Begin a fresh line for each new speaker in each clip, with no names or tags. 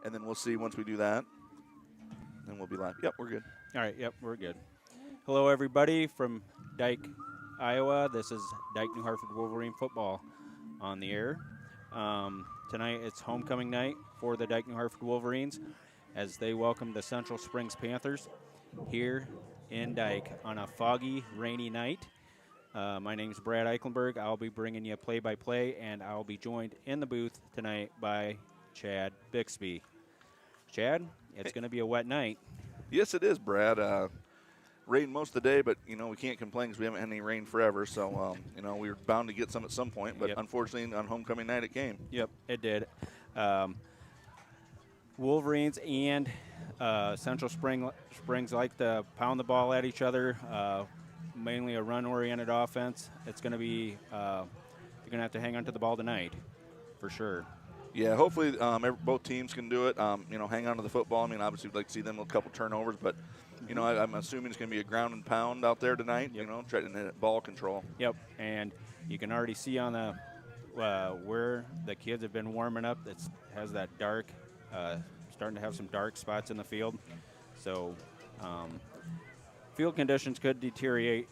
and then we'll see once we do that. Then we'll be live. Yep, we're good.
All right, yep, we're good. Hello, everybody from Dike, Iowa. This is Dike-New Hartford Wolverine football on the air. Tonight it's homecoming night for the Dike-New Hartford Wolverines as they welcome the Central Springs Panthers here in Dike on a foggy, rainy night. My name is Brad Eichenberg. I'll be bringing you play-by-play, and I'll be joined in the booth tonight by Chad Bixby. Chad, it's going to be a wet night.
Yes, it is, Brad. Rain most of the day, but, we can't complain because we haven't had any rain forever. So, we were bound to get some at some point, but unfortunately on homecoming night it came.
Yep, it did. Wolverines and Central Springs like to pound the ball at each other, mainly a run-oriented offense. It's going to be you're going to have to hang on to the ball tonight for sure.
Yeah, hopefully both teams can do it. Hang on to the football. I mean, obviously we'd like to see them with a couple turnovers, but, I'm assuming it's going to be a ground and pound out there tonight, trying to hit ball control.
Yep, and you can already see on the where the kids have been warming up. It has that dark, starting to have some dark spots in the field. So field conditions could deteriorate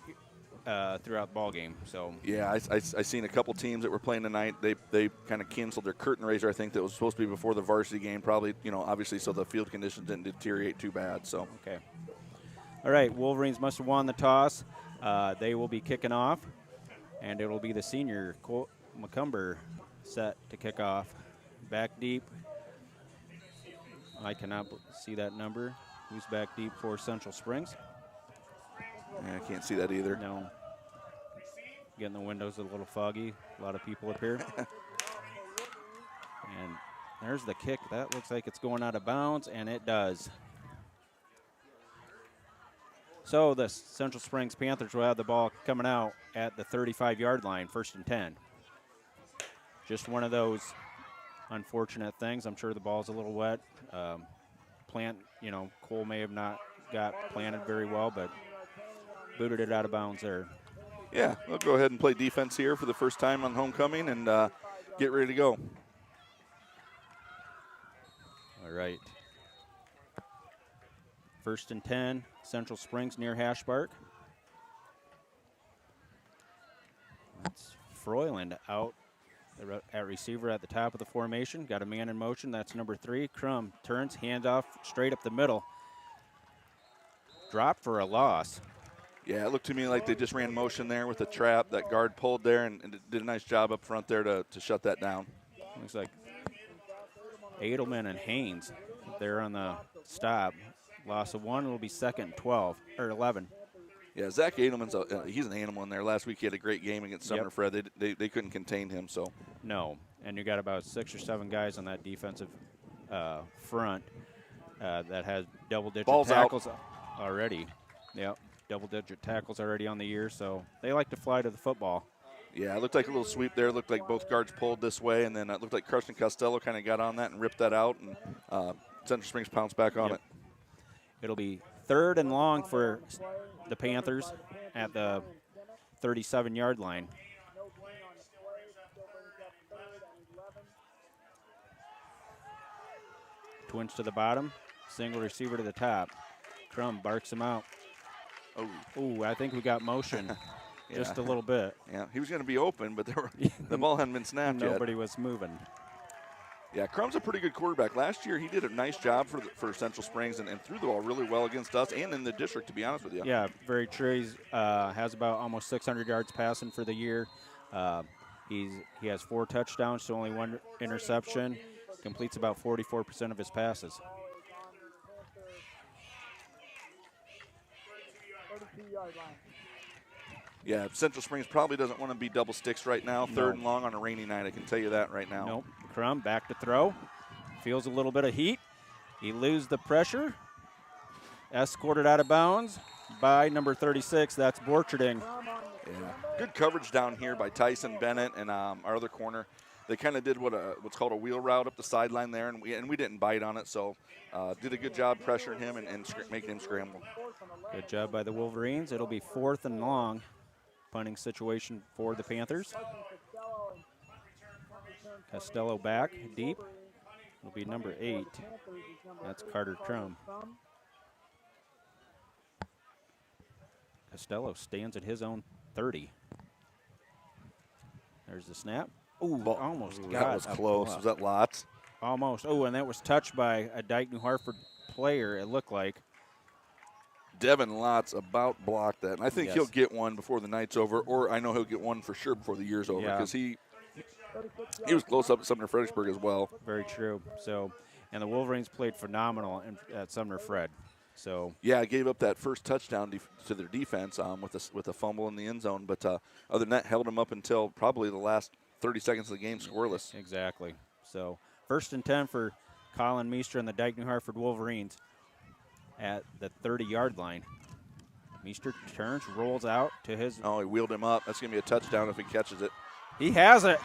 throughout the ball game. So
yeah, I seen a couple teams that were playing tonight. They kind of canceled their curtain raiser. I think that was supposed to be before the varsity game. Probably, obviously, so the field conditions didn't deteriorate too bad. So
okay. All right, Wolverines must have won the toss. They will be kicking off, and it will be the senior Colt McCumber set to kick off. Back deep. I cannot see that number. Who's back deep for Central Springs?
Yeah, I can't see that either.
No. Getting the windows a little foggy. A lot of people up here. And there's the kick. That looks like it's going out of bounds, and it does. So the Central Springs Panthers will have the ball coming out at the 35-yard line, 1st and 10. Just one of those unfortunate things. I'm sure the ball's a little wet. Cole may have not got planted very well, but booted it out of bounds there.
Yeah, we'll go ahead and play defense here for the first time on homecoming and get ready to go.
All right. 1st and 10, Central Springs near Hashbark. That's Froyland out at receiver at the top of the formation. Got a man in motion. That's number 3. Crum turns, hands off straight up the middle. Drop for a loss.
Yeah, it looked to me like they just ran motion there with the trap. That guard pulled there and did a nice job up front there to shut that down.
Looks like Edelman and Haynes there on the stop. Loss of 1 will be 2nd and 12 or 11.
Yeah, Zach Edelman's he's an animal in there. Last week he had a great game against Sumner Fred. They couldn't contain him. So
no, and you got about 6 or 7 guys on that defensive front that has double-digit tackles already. Yep, double-digit tackles already on the year. So they like to fly to the football.
Yeah, it looked like a little sweep there. It looked like both guards pulled this way, and then it looked like Carson Costello kind of got on that and ripped that out, and Central Springs pounced back on it.
It'll be 3rd and long for the Panthers at the 37-yard line. Twins to the bottom, single receiver to the top. Crum barks him out. Oh, I think we got motion just a little bit.
Yeah, he was going to be open, but the ball hadn't been snapped yet.
Nobody was moving.
Yeah, Crum's a pretty good quarterback. Last year, he did a nice job for Central Springs and threw the ball really well against us and in the district, to be honest with you.
Yeah, very true. He has about almost 600 yards passing for the year. He has 4 touchdowns, so only 1 interception. Completes about 44% of his passes.
Yeah, Central Springs probably doesn't want to be double sticks right now. 3rd and long on a rainy night, I can tell you that right now.
Nope. Crum back to throw. Feels a little bit of heat. He loses the pressure. Escorted out of bounds by number 36. That's Borcherding.
Yeah, good coverage down here by Tyson Bennett and our other corner. They kind of did what's called a wheel route up the sideline there, and we didn't bite on it. So did a good job pressuring him and making him scramble.
Good job by the Wolverines. It'll be 4th and long. Punting situation for the Panthers. Costello back deep. It'll be number 8. That's Carter Crum. Costello stands at his own 30. There's the snap. Ooh, almost got
that was close.
block.
Was that Lots?
Almost. Oh, and that was touched by a Dike-New Hartford player, it looked like.
Devin Lots about blocked that. And I think
Yes.
he'll get one before the night's over, or I know he'll get one for sure before the year's over, because he was close up at Sumner Fredericksburg as well.
Very true. So, and the Wolverines played phenomenal at Sumner Fred. So
yeah, gave up that first touchdown to their defense with a fumble in the end zone, but other than that, held them up until probably the last 30 seconds of the game scoreless.
Exactly. So 1st and 10 for Colin Meester and the Dike-New Hartford Wolverines at the 30-yard line. Meester turns, rolls out to his.
Oh, he wheeled him up. That's going to be a touchdown if he catches it.
He has it.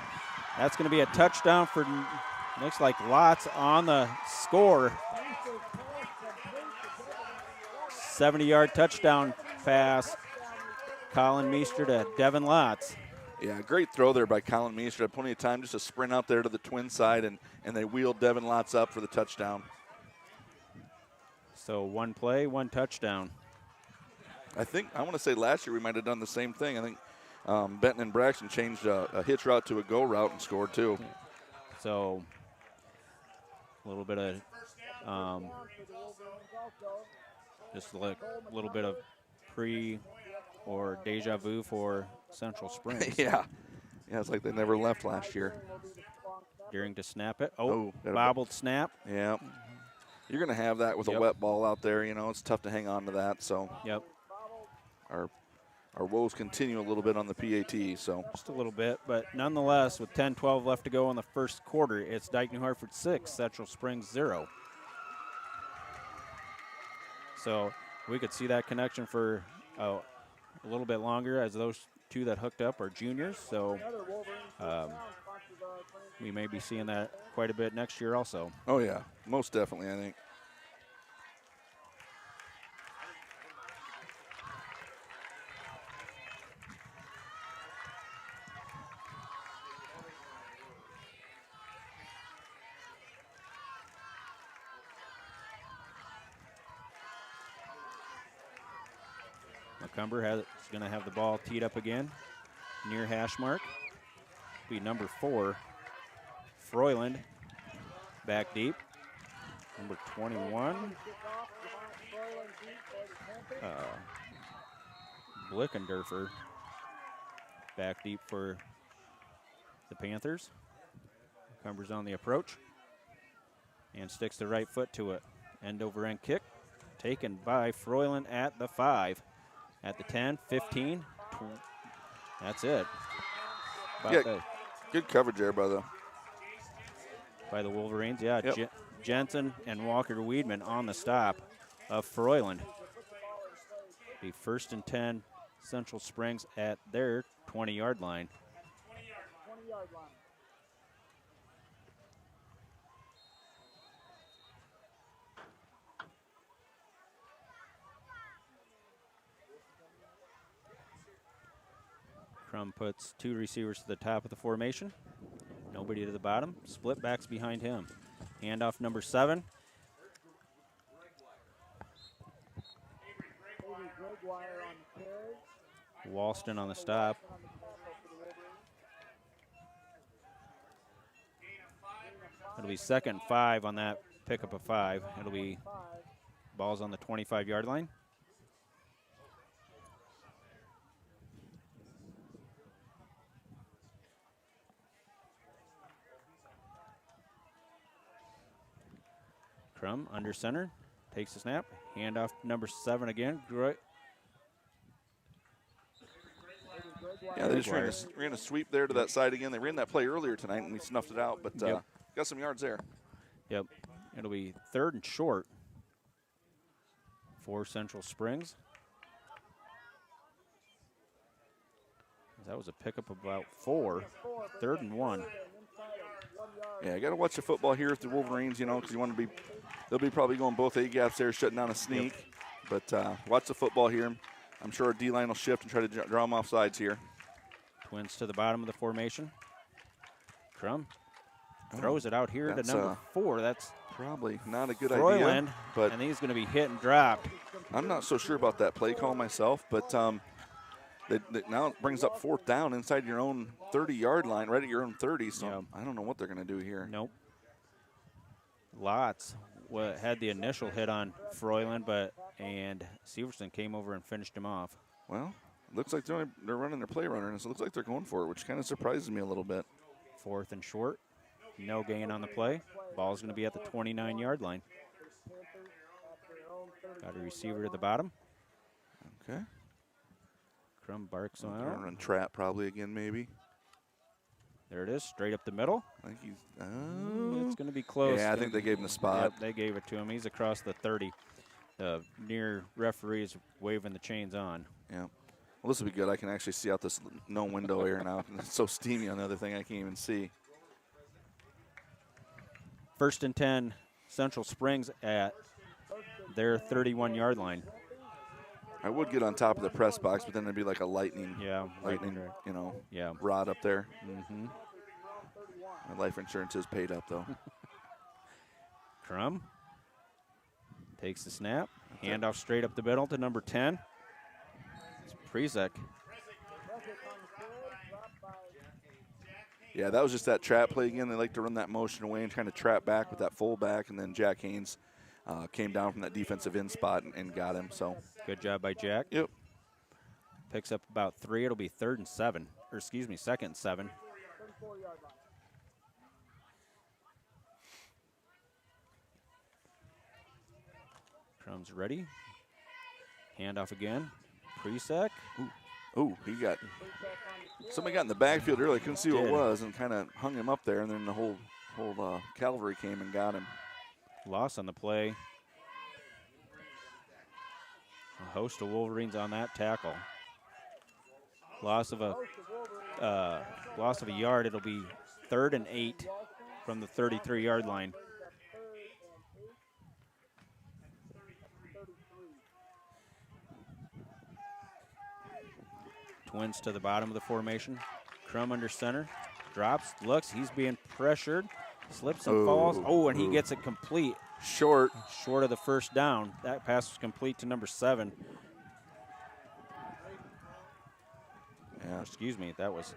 That's going to be a touchdown for, looks like Lots on the score. 70-yard touchdown pass. Colin Meester to Devin Lots.
Yeah, great throw there by Colin Meester. Had plenty of time just to sprint out there to the twin side, and they wheeled Devin Lots up for the touchdown.
So 1 play, 1 touchdown.
I want to say last year we might have done the same thing. I think Benton and Braxton changed a hitch route to a go route and scored too.
So a little bit of just like a little bit of pre or deja vu for Central Springs.
Yeah, it's like they never left last year.
Daring to snap it. Bobbled snap.
Yeah. You're going to have that with a wet ball out there. You know, it's tough to hang on to that. So
yep.
Our woes continue a little bit on the PAT. So
just a little bit, but nonetheless, with 10-12 left to go in the first quarter, it's Dike-New Hartford 6, Central Springs 0. So we could see that connection for a little bit longer, as those two that hooked up are juniors. So we may be seeing that quite a bit next year also.
Oh, yeah, most definitely, I think.
Macomber is going to have the ball teed up again near hash mark. Be number 4, Froyland, back deep. Number 21, Blickendorfer, back deep for the Panthers. Macomber's on the approach and sticks the right foot to it. End over end kick taken by Froyland at the 5. At the 10, 15, 20. That's it.
Good coverage there by
the Wolverines. Yeah,
yep.
Jensen and Walker Weedman on the stop of Froyland. Be 1st and 10, Central Springs at their 20-yard line. Crum puts 2 receivers to the top of the formation. Nobody to the bottom. Split backs behind him. Handoff number 7. Walston on the stop. It'll be 2nd and 5 on that pickup of 5. It'll be balls on the 25-yard line. Crum under center, takes the snap, handoff number 7 again.
Yeah, they just ran a sweep there to that side again. They ran that play earlier tonight and we snuffed it out, but got some yards there.
Yep, it'll be 3rd and short for Central Springs. That was a pickup of about 4, 3rd and 1.
Yeah, you got to watch the football here with the Wolverines, you know, because you want to be. They'll be probably going both A gaps there, shutting down a sneak. Yep. But watch the football here. I'm sure our D-line will shift and try to draw them off sides here.
Twins to the bottom of the formation. Crum throws it out here to number 4. That's
probably not a good
Froyland,
idea. But
and he's going to be hit and dropped.
I'm not so sure about that play call myself, but now it brings up 4th down inside your own 30-yard line, right at your own 30. So I don't know what they're going to do here.
Nope. Lots had the initial hit on Froyland, and Severson came over and finished him off.
Well, it looks like they're running their play runner, and so it looks like they're going for it, which kind of surprises me a little bit.
4th and short. No gain on the play. Ball's going to be at the 29-yard line. Got a receiver to the bottom.
Okay.
Crum barks on
They're running trap probably again, maybe.
There it is, straight up the middle.
I think he's.
It's going to be close.
Yeah, I think they gave him the spot.
Yep, they gave it to him. He's across the 30. The near referee is waving the chains on.
Yeah. Well, this will be good. I can actually see out this no window here now. It's so steamy on the other thing I can't even see.
1st and 10, Central Springs at their 31-yard line.
I would get on top of the press box, but then it'd be like a lightning,
Yeah.
rod up there.
Mm-hmm.
My life insurance is paid up, though.
Crum takes the snap. Handoff straight up the middle to number 10. It's Prezek.
Yeah, that was just that trap play again. They like to run that motion away and kind of trap back with that fullback, and then Jack Haynes came down from that defensive end spot and got him. So
good job by Jack.
Yep.
Picks up about 3. It'll be 3rd and 7, or excuse me, 2nd and 7. Crum's ready. Handoff again. Prezek.
Ooh, somebody got in the backfield early. Couldn't see what it was and kind of hung him up there, and then the whole cavalry came and got him.
Loss on the play. A host of Wolverines on that tackle. Loss of a yard. It'll be 3rd and 8 from the 33-yard line. Twins to the bottom of the formation. Crum under center. Drops, looks, he's being pressured. Slips and falls. And he gets it complete.
Short
of the 1st down. That pass was complete to number 7.
Yeah.
Excuse me, that was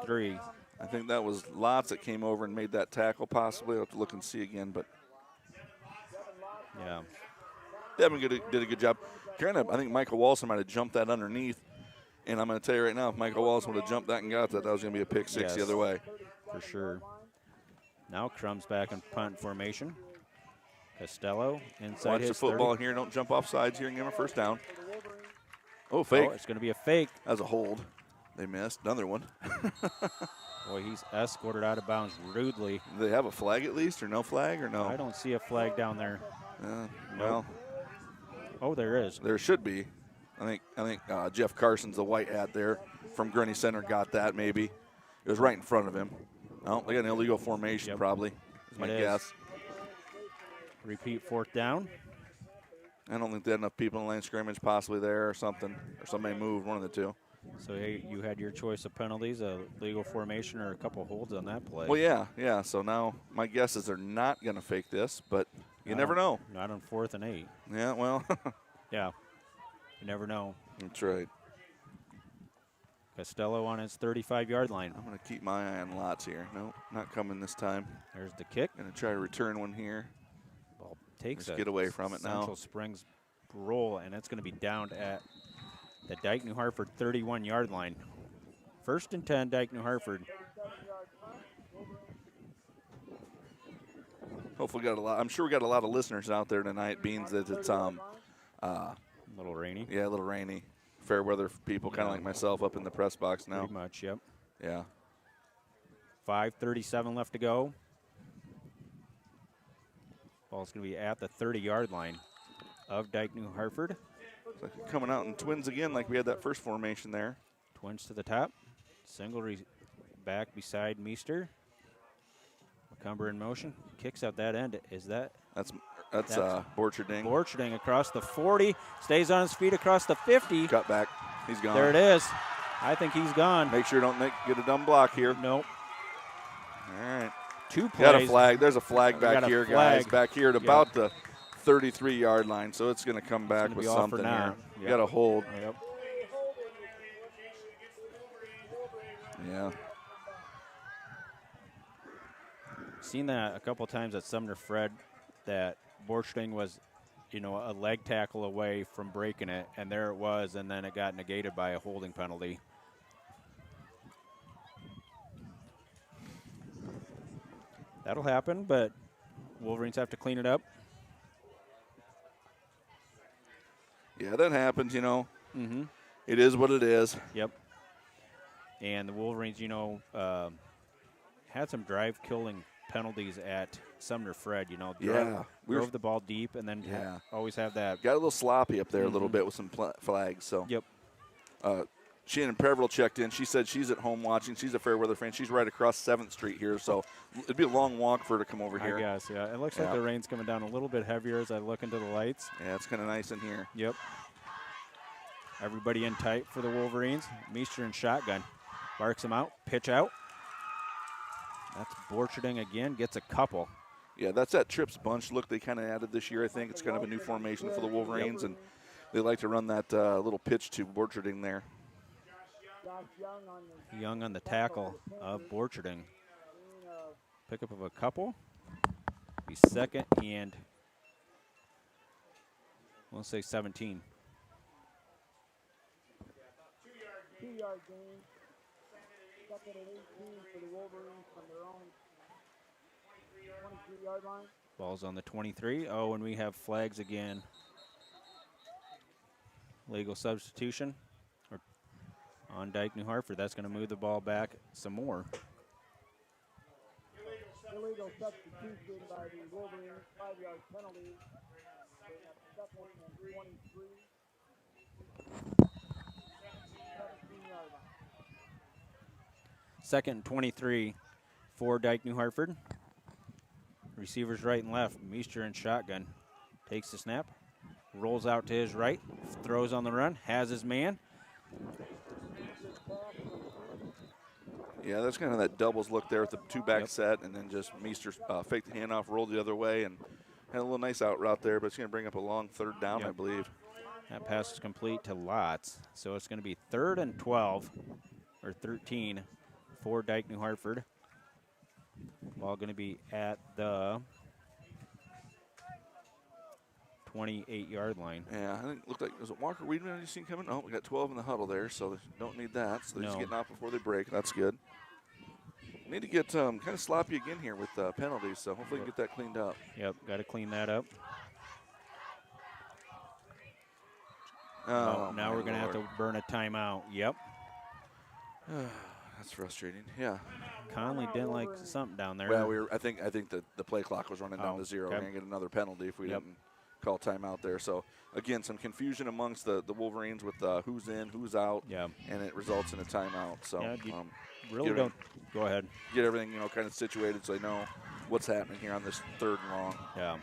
3.
I think that was Lots that came over and made that tackle possibly. I'll have to look and see again, but
yeah.
Devin did a good job. I think Michael Walson might have jumped that underneath. And I'm going to tell you right now, if Michael Walson would have jumped that and got that, that was going to be a pick 6 the other way.
For sure. Now Crum's back in punt formation. Costello inside
Watch
his
the football
30.
here. Don't jump off sides here and give him a 1st down. Oh, fake.
It's going to be a fake.
That was a hold. They missed. Another one.
Boy, he's escorted out of bounds rudely.
Do they have a flag at least, or no flag, or no?
I don't see a flag down there.
Well.
Oh, there is.
There should be. I think Jeff Carson's the white hat there from Gurney Center got that maybe. It was right in front of him. Oh, they got an illegal formation probably, is my guess.
Repeat 4th down.
I don't think they had enough people in the line scrimmage possibly there or something, or somebody moved, one of the two.
So you had your choice of penalties, a legal formation or a couple holds on that play.
Well, yeah. So now my guess is they're not going to fake this, but you never know.
Not on 4th and 8.
Yeah, well.
Yeah. You never know.
That's right.
Costello on his 35-yard line.
I'm going to keep my eye on Lots here. Nope, not coming this time.
There's the kick.
Going to try to return one here.
Ball takes
Just get away from it now.
Central Springs roll, and it's going to be down at the Dike-New Hartford 31-yard line. 1st and 10, Dike-New Hartford.
Hopefully, I'm sure we got a lot of listeners out there tonight. Beans that it's
a little rainy.
Yeah, a little rainy. Fair weather people, kind of like myself, up in the press box now.
Pretty much, yep.
Yeah.
5:37 left to go. Ball's going to be at the 30-yard line of Dike-New Hartford.
Looks like coming out in twins again, like we had that first formation there.
Twins to the top. Single back beside Meester. McCumber in motion. Kicks out that end. That's
Borcherding.
Borcherding across the 40. Stays on his feet across the 50.
Cut back. He's gone.
There it is. I think he's gone.
Make sure you don't get a dumb block here.
Nope.
All right.
2 plays.
Got a flag. There's a flag
We
back
got a
here,
flag.
guys. Back here at about the 33-yard line, so it's going to come back with something here.
Yep.
Got a hold.
Yep.
Yeah.
Seen that a couple times at Sumner Fred, that Borcherding was, a leg tackle away from breaking it, and there it was, and then it got negated by a holding penalty. That'll happen, but Wolverines have to clean it up.
Yeah, that happens,
Mm-hmm.
It is what it is.
Yep. And the Wolverines, had some drive-killing penalties at Sumner Fred,
Yeah.
Drove the ball deep, and then always have that.
Got a little sloppy up there a little bit with some flags. So.
Yep.
Shannon Perverell checked in. She said she's at home watching. She's a Fairweather fan. She's right across 7th Street here, so it'd be a long walk for her to come over here.
I guess, yeah. It looks like the rain's coming down a little bit heavier as I look into the lights.
Yeah, it's kind of nice in here.
Yep. Everybody in tight for the Wolverines. Meester in shotgun. Barks him out. Pitch out. That's Borcherding again. Gets a couple.
Yeah, that's that Trips bunch look they kind of added this year, I think. It's kind of a new formation for the Wolverines, and they like to run that little pitch to Borcherding there.
Young on the tackle of Borcherding. Pickup of a couple. Be second and, we'll say 17.
2-yard gain. Second and 18 for the Wolverines from their own 23-yard line.
Ball's on the 23. Oh, and we have flags again. Legal substitution on Dike-New Hartford. That's going to move the ball back some more.
Illegal substitution by the Wolverines, 5-yard penalty. Second and 23. 17-yard line.
Second and 23 for Dike-New Hartford. Receivers right and left. Meester in shotgun. Takes the snap. Rolls out to his right. Throws on the run. Has his man.
Yeah, that's kind of that doubles look there with the two-back set, and then just Meester faked the handoff, rolled the other way, and had a little nice out route there, but it's going to bring up a long 3rd down, I believe.
That pass is complete to Lotz. So it's going to be 3rd and 12, or 13, for Dike-New Hartford. Ball going to be at the 28-yard line.
Yeah, I think it looked like, was it Walker Weedman you seen coming? Oh, we got 12 in the huddle there, so they don't need that. So they're just getting off before they break. That's good. Need to get kind of sloppy again here with penalties, so hopefully we can get that cleaned up.
Yep, got to clean that up.
Oh,
now we're going to have to burn a timeout. Yep.
That's frustrating. Yeah.
Conley didn't like something down there.
Well, I think the play clock was running down to 0.
Okay.
We're going to get another penalty if we didn't call timeout there. So, again, some confusion amongst the Wolverines with who's in, who's out, and it results in a timeout. So,
really don't – go ahead.
Get everything, kind of situated so they know what's happening here on this 3rd and long.
Yeah.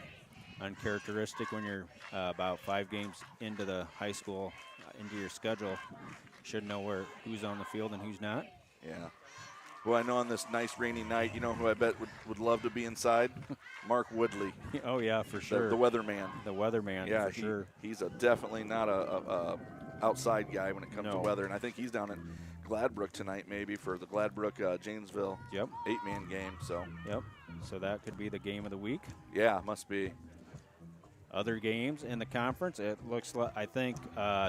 Uncharacteristic when you're about 5 games into the high school, into your schedule. Should know who's on the field and who's not.
Yeah. Well, I know on this nice rainy night, who I bet would love to be inside? Mark Woodley.
Oh, yeah, for sure.
The weatherman.
The weatherman,
yeah,
for sure.
He's definitely not a outside guy when it comes to weather, and I think he's down in Gladbrook tonight maybe for the Gladbrook-Janesville 8-man game. So.
Yep. So that could be the game of the week.
Yeah, must be.
Other games in the conference, it looks like, I think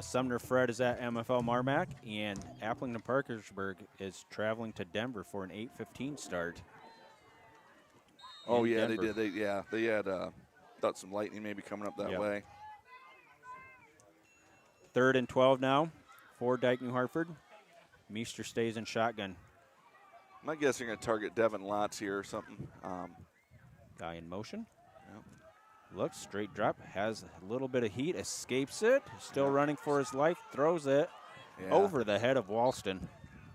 Sumner Fred is at MFL Marmac, and Applington Parkersburg is traveling to Denver for an 8:15 start.
Oh, yeah, Denver. They did. They had thought some lightning maybe coming up that way.
3rd and 12 now for Dike-New Hartford. Meester stays in shotgun.
My guess you're going to target Devin Lotz here or something.
Guy in motion. Looks, straight drop, has a little bit of heat, escapes it, still running for his life, throws it over the head of Walston.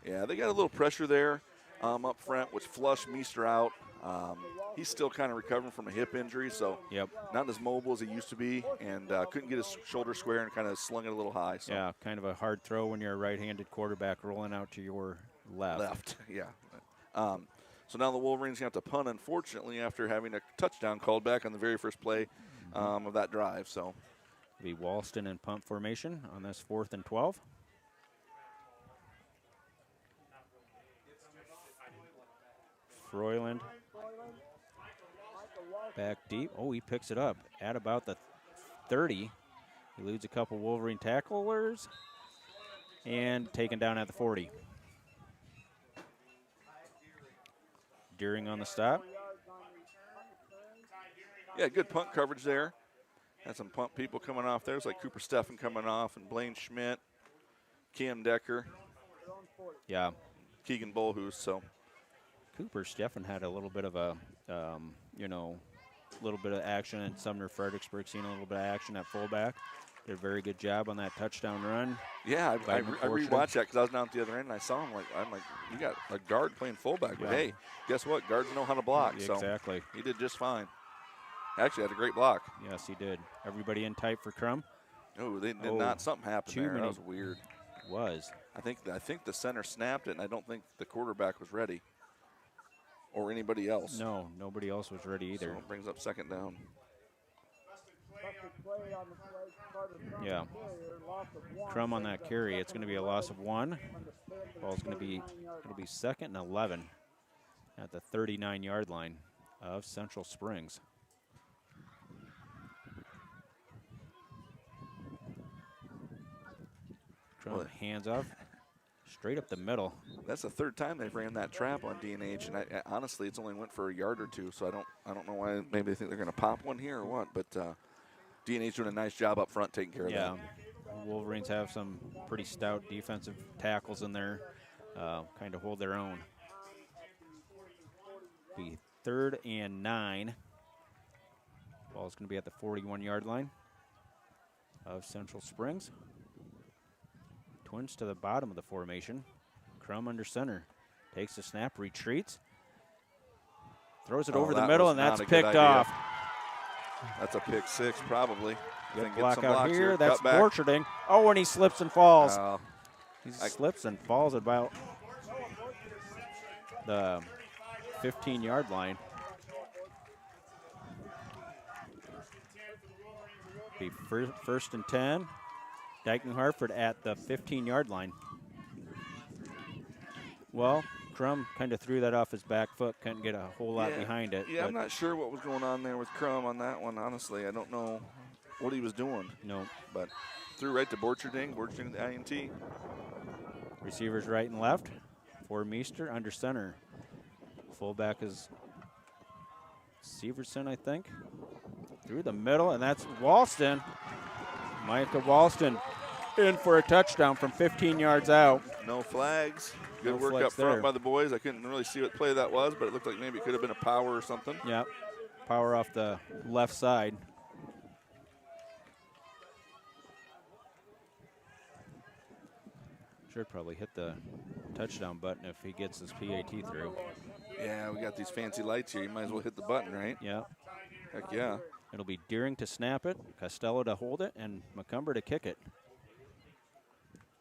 Yeah, they got a little pressure there up front, which flushed Meester out. He's still kind of recovering from a hip injury, so not as mobile as he used to be, and couldn't get his shoulder square and kind of slung it a little high. So.
Yeah, kind of a hard throw when you're a right-handed quarterback rolling out to your left.
Yeah. So now the Wolverines have to punt, unfortunately, after having a touchdown called back on the very first play of that drive. So
It'll be Walston in punt formation on this 4th and 12. Froyland back deep. Oh, he picks it up at about the 30. He eludes a couple Wolverine tacklers and taken down at the 40. Deering on the stop.
yeah, good punt coverage there. Had some punt people coming off there. It's like Cooper Steffen coming off, and Blaine Schmidt, Cam Decker,
Yeah,
Keegan Bolhus. So
Cooper Steffen had a little bit of a, little bit of action, and Sumner Fredericksburg seen a little bit of action at fullback. Did a very good job on that touchdown run.
yeah, I
By McFortune.
rewatched that because I was down at the other end and I saw him. I'm like, you got a guard playing fullback, but
Yeah.
hey, guess what? Guards know how to block. So
Exactly.
he did just fine. Actually, had a great block.
Yes, he did. Everybody in tight for Crum.
Oh, they did
Oh,
not. Something happened
too
there.
many-
That was weird.
Was.
I think the center snapped it, and I don't think the quarterback was ready, or anybody else.
No, nobody else was ready either.
So it brings up second down.
Yeah. Crum on that carry. It's going to be a loss of 1. Ball's going to be, it'll be 2nd and 11 at the 39-yard line of Central Springs. Crum
Well,
hands off, straight up the middle.
That's the third time they've ran that trap on D&H, and I honestly, it's only went for a yard or two. So I don't know why. Maybe they think they're going to pop one here or what. But D&H doing a nice job up front taking care of
Yeah,
that.
Wolverines have some pretty stout defensive tackles in there, kind of hold their own. Be 3rd and 9. Ball's going to be at the 41-yard line of Central Springs. Twins to the bottom of the formation. Crum under center. Takes the snap, retreats. Throws it over the
that
middle,
was
and that's
not a good
picked
idea.
off.
That's a pick 6 probably.
Good
Then get
block
some
out
blocks
here. That's
cut back.
Borcherding. Oh, and he slips and falls. He
I-
slips and falls about the 15-yard line. Be 1st and 10. Dike-New Hartford at the 15-yard line. Well, Crum kind of threw that off his back foot, couldn't get a whole lot behind it.
Yeah,
but
I'm not sure what was going on there with Crum on that one, honestly. I don't know what he was doing.
No.
But threw right to Borcherding the INT.
Receivers right and left for Meester under center. Fullback is Severson, I think. Through the middle, and that's Walston. Micah Walston in for a touchdown from 15 yards out.
No flags. Good
No
work
flags
up front
there.
by the boys. I couldn't really see what play that was, but it looked like maybe it could have been a power or something.
Yep. Power off the left side. Should probably hit the touchdown button if he gets his PAT through.
Yeah, we got these fancy lights here. You might as well hit the button, right?
Yep.
Heck yeah.
It'll be Deering to snap it, Costello to hold it, and McCumber to kick it.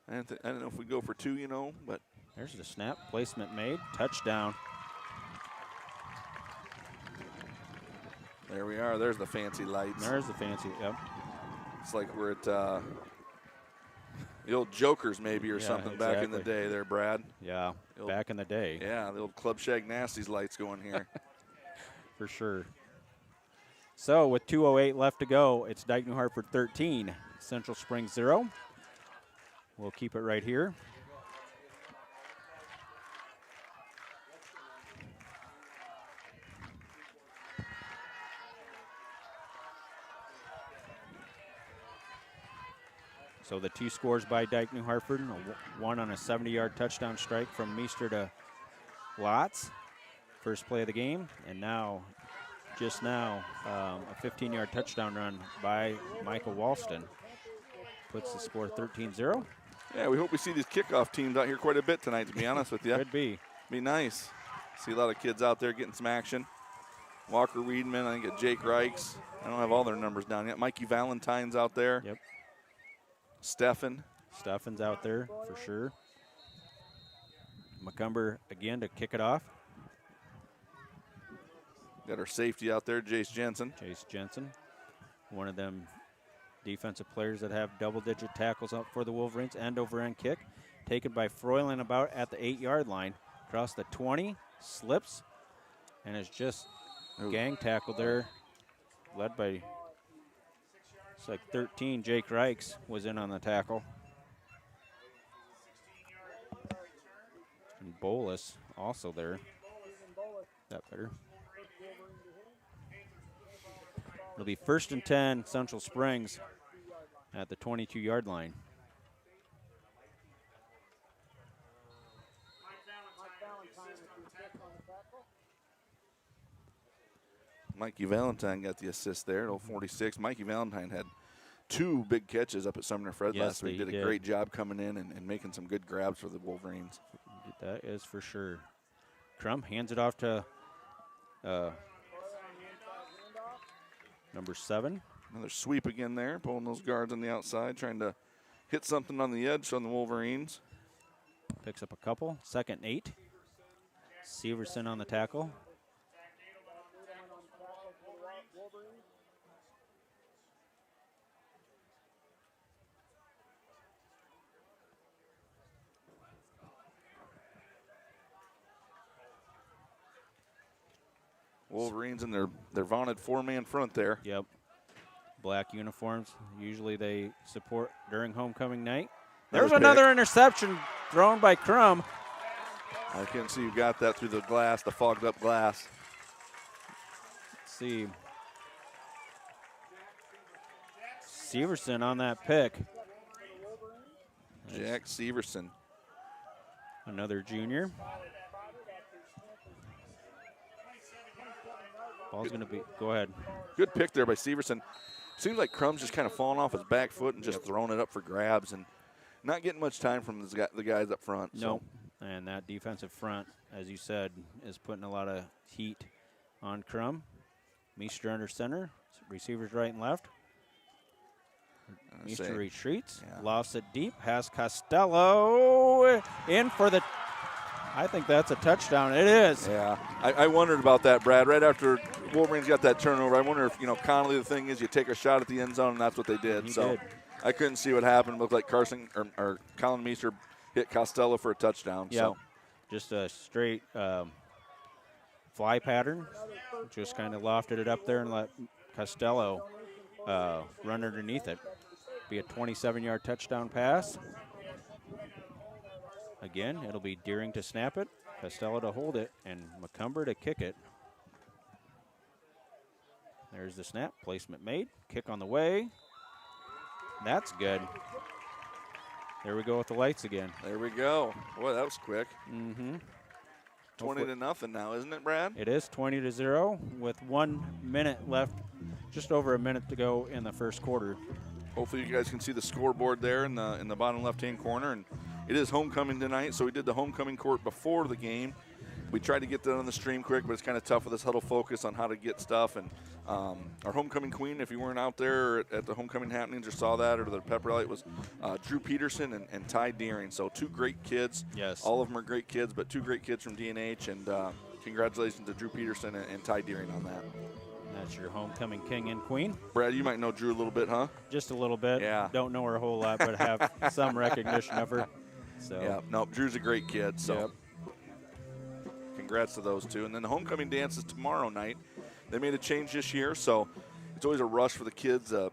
I don't know if we go for 2, but
There's the snap, placement made, touchdown.
there we are. There's the fancy lights.
There's the fancy, yep.
It's like we're at the old Jokers maybe or
Yeah,
something back in the
exactly.
day there, Brad.
Yeah,
It'll-
back in the day,
Yeah, the old Club Shag Nasties lights going here.
for sure. So with 2:08 left to go, it's Dike-New Hartford 13, Central Springs 0. We'll keep it right here. So the 2 scores by Dike-New Hartford, one on a 70-yard touchdown strike from Meester to Lotz, first play of the game, and now, just now, a 15-yard touchdown run by Michael Walston. Puts the score 13-0.
Yeah, we hope we see these kickoff teams out here quite a bit tonight, to be honest with you.
Could be.
Be nice. See a lot of kids out there getting some action. Walker Weedman, I think Jake Reichs. I don't have all their numbers down yet. Mikey Valentine's out there.
Yep.
Steffen.
Steffen's out there for sure. McCumber again to kick it off.
Got our safety out there, Jace Jensen.
Chase Jensen, one of them defensive players that have double-digit tackles up for the Wolverines. End-over-end kick taken by Froylan about at the 8-yard line. Across the 20, slips, and is just gang tackled there, led by, it's like 13, Jake Reichs was in on the tackle. And Bolus also there. That better. It'll be 1st and 10, Central Springs at the 22-yard line.
Mikey Valentine got the assist there at 46. Mikey Valentine had 2 big catches up at Sumner Fred last week. Did a great job coming in and making some good grabs for the Wolverines.
That is for sure. Crum hands it off to number 7.
Another sweep again there, pulling those guards on the outside, trying to hit something on the edge on the Wolverines.
Picks up a couple. 2nd and 8. Severson on the tackle.
Wolverines in their vaunted 4-man front there.
Yep. Black uniforms. Usually they support during homecoming night. There's another interception thrown by Crum.
I can't see who got that through the glass, the fogged up glass.
Let's see. Severson on that pick.
Jack Severson.
Another junior. Ball's going to be, go ahead.
Good pick there by Severson. Seems like Crum's just kind of falling off his back foot and just throwing it up for grabs and not getting much time from the guys up front.
Nope. And that defensive front, as you said, is putting a lot of heat on Crum. Meester under center. Receivers right and left. Meester retreats. Yeah. Lost it deep. Has Costello in for the, I think that's a touchdown. It is.
Yeah. I wondered about that, Brad. Right after Wolverines got that turnover, I wonder if, Connolly, the thing is you take a shot at the end zone, and that's what they did.
He did.
I couldn't see what happened. It looked like Carson or Colin Meester hit Costello for a touchdown.
Yep. So just a straight fly pattern. Just kind of lofted it up there and let Costello run underneath it. Be a 27-yard touchdown pass. Again, it'll be Deering to snap it, Costello to hold it, and McCumber to kick it. There's the snap, placement made, kick on the way. That's good. There we go with the lights again.
There we go. Boy, that was quick.
Mm-hmm.
20-0 now, isn't it, Brad?
It is 20-0 with 1 minute left, just over a minute to go in the first quarter.
Hopefully you guys can see the scoreboard there in the bottom left-hand corner. And it is homecoming tonight, so we did the homecoming court before the game. We tried to get that on the stream quick, but it's kind of tough with this huddle focus on how to get stuff. And our homecoming queen, if you weren't out there at the homecoming happenings or saw that or the pep rally, it was Drew Peterson and Ty Deering. So 2 great kids.
Yes.
All of them are great kids, but 2 great kids from D&H. And congratulations to Drew Peterson and Ty Deering on that.
That's your homecoming king and queen.
Brad, you might know Drew a little bit, huh?
Just a little bit.
Yeah.
Don't know her a whole lot, but have some recognition of her. So.
Yeah. No, Drew's a great kid. So.
Yep.
Congrats to those 2. And then the homecoming dance is tomorrow night. They made a change this year, so it's always a rush for the kids, to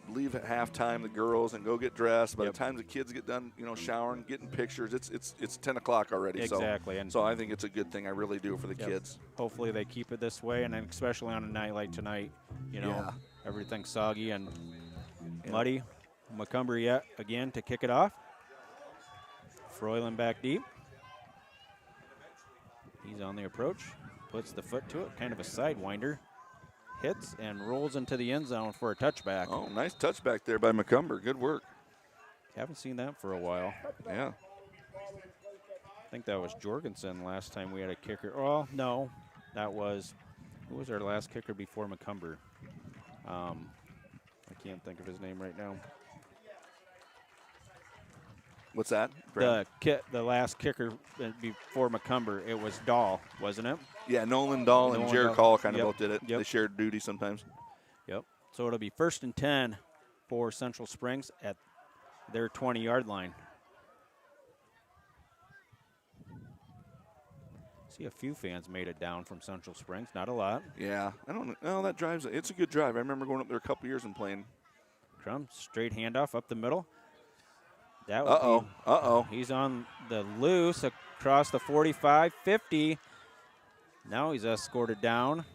leave at halftime, the girls, and go get dressed. By the time the kids get done, showering, getting pictures, it's 10 o'clock already.
Exactly.
So I think it's a good thing. I really do for the kids.
Hopefully they keep it this way, and then especially on a night like tonight, everything's soggy and muddy. McCumber yet again to kick it off. Froylan back deep. He's on the approach, puts the foot to it, kind of a sidewinder. Hits and rolls into the end zone for a touchback.
Oh, nice touchback there by McCumber. Good work.
Haven't seen that for a while.
Yeah.
I think that was Jorgensen last time we had a kicker. Well, no, that was, who was our last kicker before McCumber? I can't think of his name right now.
What's that, Brad?
The last kicker before McCumber, it was Dahl, wasn't it?
Yeah, Nolan Dahl and Jared Call kind of both did it.
Yep.
They shared duty sometimes.
Yep. So it'll be 1st and 10 for Central Springs at their 20-yard line. See, a few fans made it down from Central Springs. Not a lot.
Yeah, I don't know. That drive's it's a good drive. I remember going up there a couple years and playing.
Crum, straight handoff up the middle. That
Uh-oh.
He's on the loose across the 45, 50. Now he's escorted down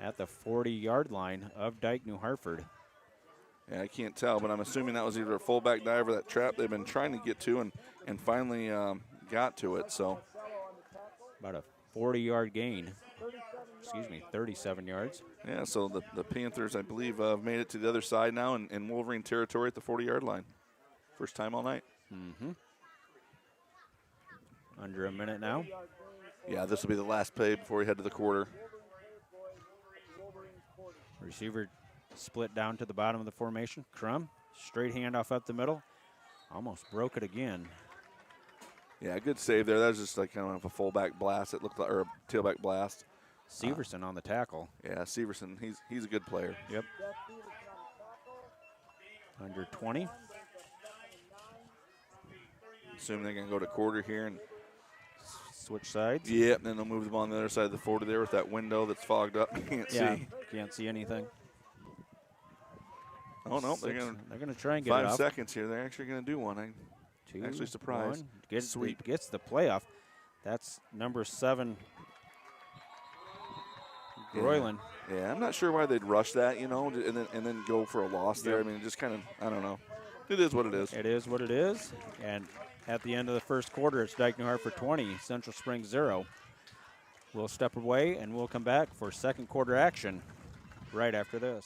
at the 40-yard line of Dike-New Hartford.
Yeah, I can't tell, but I'm assuming that was either a fullback dive or that trap they've been trying to get to and finally got to it. So
about a 40-yard gain. 37 yards.
Yeah, so the Panthers, I believe, made it to the other side now in Wolverine territory at the 40-yard line. First time all night.
Mm-hmm. Under a minute now.
Yeah, this will be the last play before we head to the quarter.
Receiver split down to the bottom of the formation. Crum, straight handoff up the middle. Almost broke it again.
Yeah, good save there. That was just like kind of a fullback blast. It looked like, or a tailback blast.
Severson on the tackle.
Yeah, Severson, he's a good player.
Yep. Under 20.
Assuming they're going to go to quarter here and
switch sides.
Yep, and then they'll move them on the other side of the 40 there with that window that's fogged up. Can't see.
Can't see anything.
Oh no, they're
gonna try and get
5
it off.
seconds here. They're actually going to do one. I'm actually surprised.
Gets the playoff. That's number 7. Groyland.
Yeah, I'm not sure why they'd rush that, and then go for a loss there. I mean, just kind of, I don't know. It is what it is.
It is what it is. And at the end of the first quarter, it's Dike-New Hartford 20, Central Springs 0. We'll step away and we'll come back for second quarter action right after this.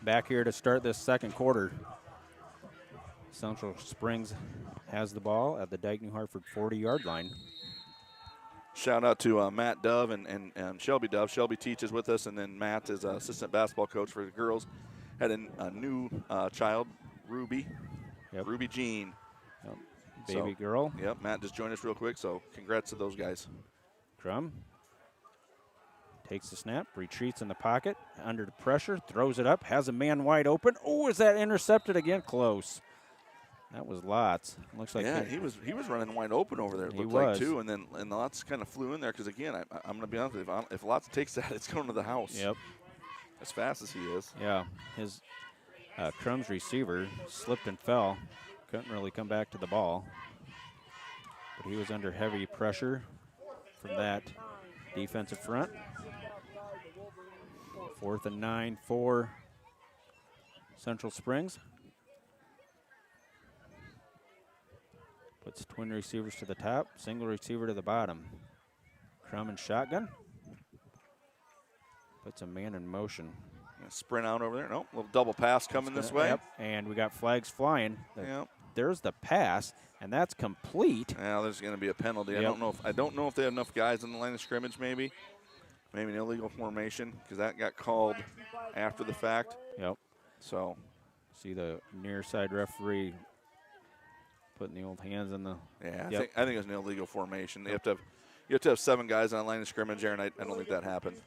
Back here to start this second quarter. Central Springs has the ball at the Dike-New Hartford 40-yard line.
Shout out to Matt Dove and Shelby Dove. Shelby teaches with us, and then Matt is assistant basketball coach for the girls. Had a new child, Ruby.
Yep.
Ruby Jean.
Yep. Baby girl.
Yep, Matt just joined us real quick, so congrats to those guys.
Crum takes the snap, retreats in the pocket, under the pressure, throws it up, has a man wide open. Oh, is that intercepted again? Close. That was Lots. Looks like
he was running wide open over there. It looked like too, and Lots kind of flew in there because again, I'm going to be honest with you, if Lots takes that, it's going to the house.
Yep.
As fast as he is.
Yeah, his Crum's receiver slipped and fell. Couldn't really come back to the ball, but he was under heavy pressure from that defensive front. 4th and 9 for Central Springs. Puts twin receivers to the top, single receiver to the bottom. Crum and shotgun. Puts a man in motion.
Sprint out over there. Nope, little double pass coming this way.
Yep, and we got flags flying. The there's the pass, and that's complete.
Now there's going to be a penalty.
Yep.
I don't know if they had enough guys in the line of scrimmage. Maybe an illegal formation because that got called after the fact.
Yep.
So
See the near side referee putting the old hands in the.
yeah,
Yep.
I think it was an illegal formation. You have to have 7 guys on the line of scrimmage there, and I don't think that happened.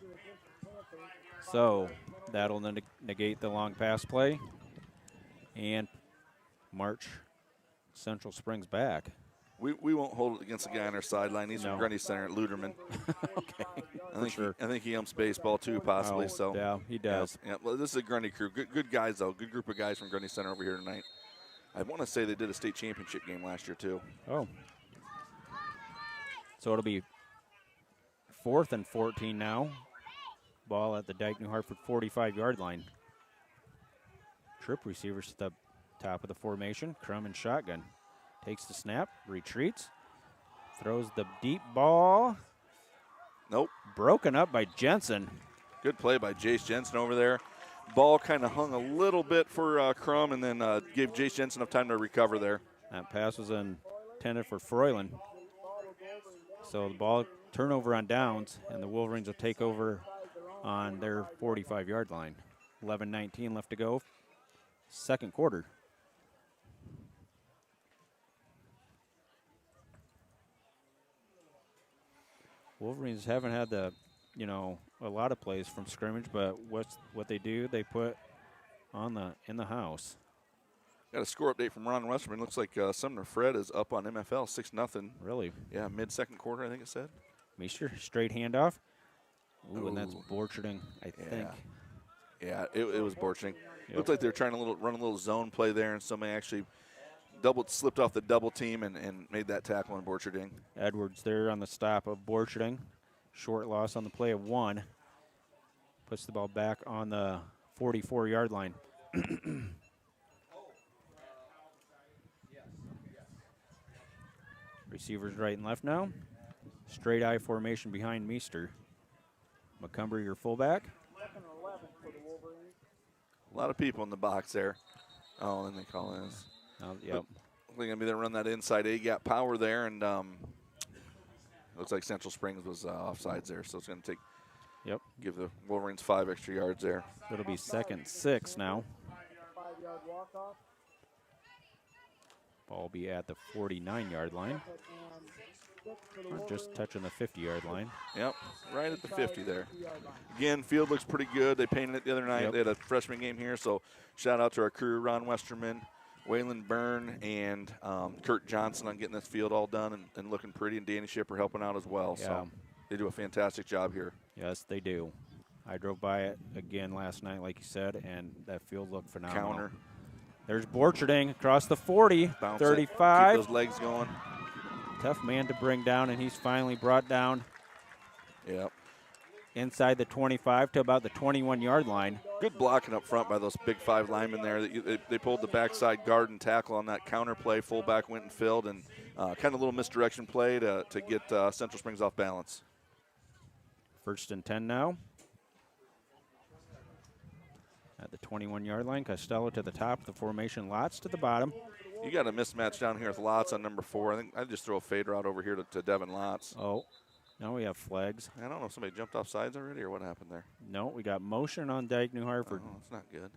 So that'll negate the long pass play, and march Central Springs back.
We won't hold it against the guy on our sideline. He's from Grundy Center at Luderman.
Okay.
I think he umps baseball too, possibly. So
yeah, he does.
Yeah. Well, this is a Grundy crew. Good guys though. Good group of guys from Grundy Center over here tonight. I want to say they did a state championship game last year too.
Oh. So it'll be 4th and 14 now. Ball at the Dike-New Hartford 45-yard line. Trip receivers at the top of the formation. Crum and shotgun. Takes the snap, retreats, throws the deep ball.
Nope.
Broken up by Jensen.
Good play by Jace Jensen over there. Ball kind of hung a little bit for Crum and then gave Jace Jensen enough time to recover there.
That pass was intended for Froyland. So the ball turnover on downs, and the Wolverines will take over on their 45-yard line. 11:19 left to go. Second quarter. Wolverines haven't had a lot of plays from scrimmage, but what they do, they put in the house.
Got a score update from Ron Westerman. Looks like Sumner Fred is up on MFL 6-0.
Really?
Yeah, mid-second quarter, I think it said.
Meester, straight handoff. Ooh, and that's Borcherding, I think.
Yeah, it was Borcherding.
Yep.
Looked like they were trying to run a little zone play there, and somebody actually slipped off the double team and made that tackle on Borcherding.
Edwards there on the stop of Borcherding. Short loss on the play of 1. Puts the ball back on the 44-yard line. Receivers right and left now. Straight eye formation behind Meester. McCumber, your fullback.
A lot of people in the box there. Oh, and they call in.
Yep.
They're going to be there run that inside A-gap power there, and looks like Central Springs was offsides there, so it's going to give the Wolverines 5 extra yards there.
It'll be 2nd 6 now.
5-yard walk-off.
Ball will be at the 49-yard line. Just touching the 50-yard line.
Yep, right at the 50 there. Again, field looks pretty good. They painted it the other night.
Yep.
They had a freshman game here, so shout out to our crew, Ron Westerman, Waylon Byrne, and Kurt Johnson on getting this field all done and looking pretty, and Danny Shipper helping out as well.
Yeah.
So they do a fantastic job here.
Yes, they do. I drove by it again last night, like you said, and that field looked phenomenal.
Counter.
There's Borcherding across the 40,
Bounce
35.
It. Keep those legs going.
Tough man to bring down, and he's finally brought down
Yep.
inside the 25 to about the 21-yard line.
Good blocking up front by those big 5 linemen there. They pulled the backside guard and tackle on that counter play. Fullback went and filled, and kind of a little misdirection play to get Central Springs off balance.
1st and 10 now. At the 21-yard line, Costello to the top, the formation, Lots to the bottom.
You got a mismatch down here with Lots on number 4. I think I'd just throw a fade route over here to Devin Lots.
Oh, now we have flags.
I don't know if somebody jumped off sides already or what happened there.
No, we got motion on Dike-New Hartford.
Oh, that's not good.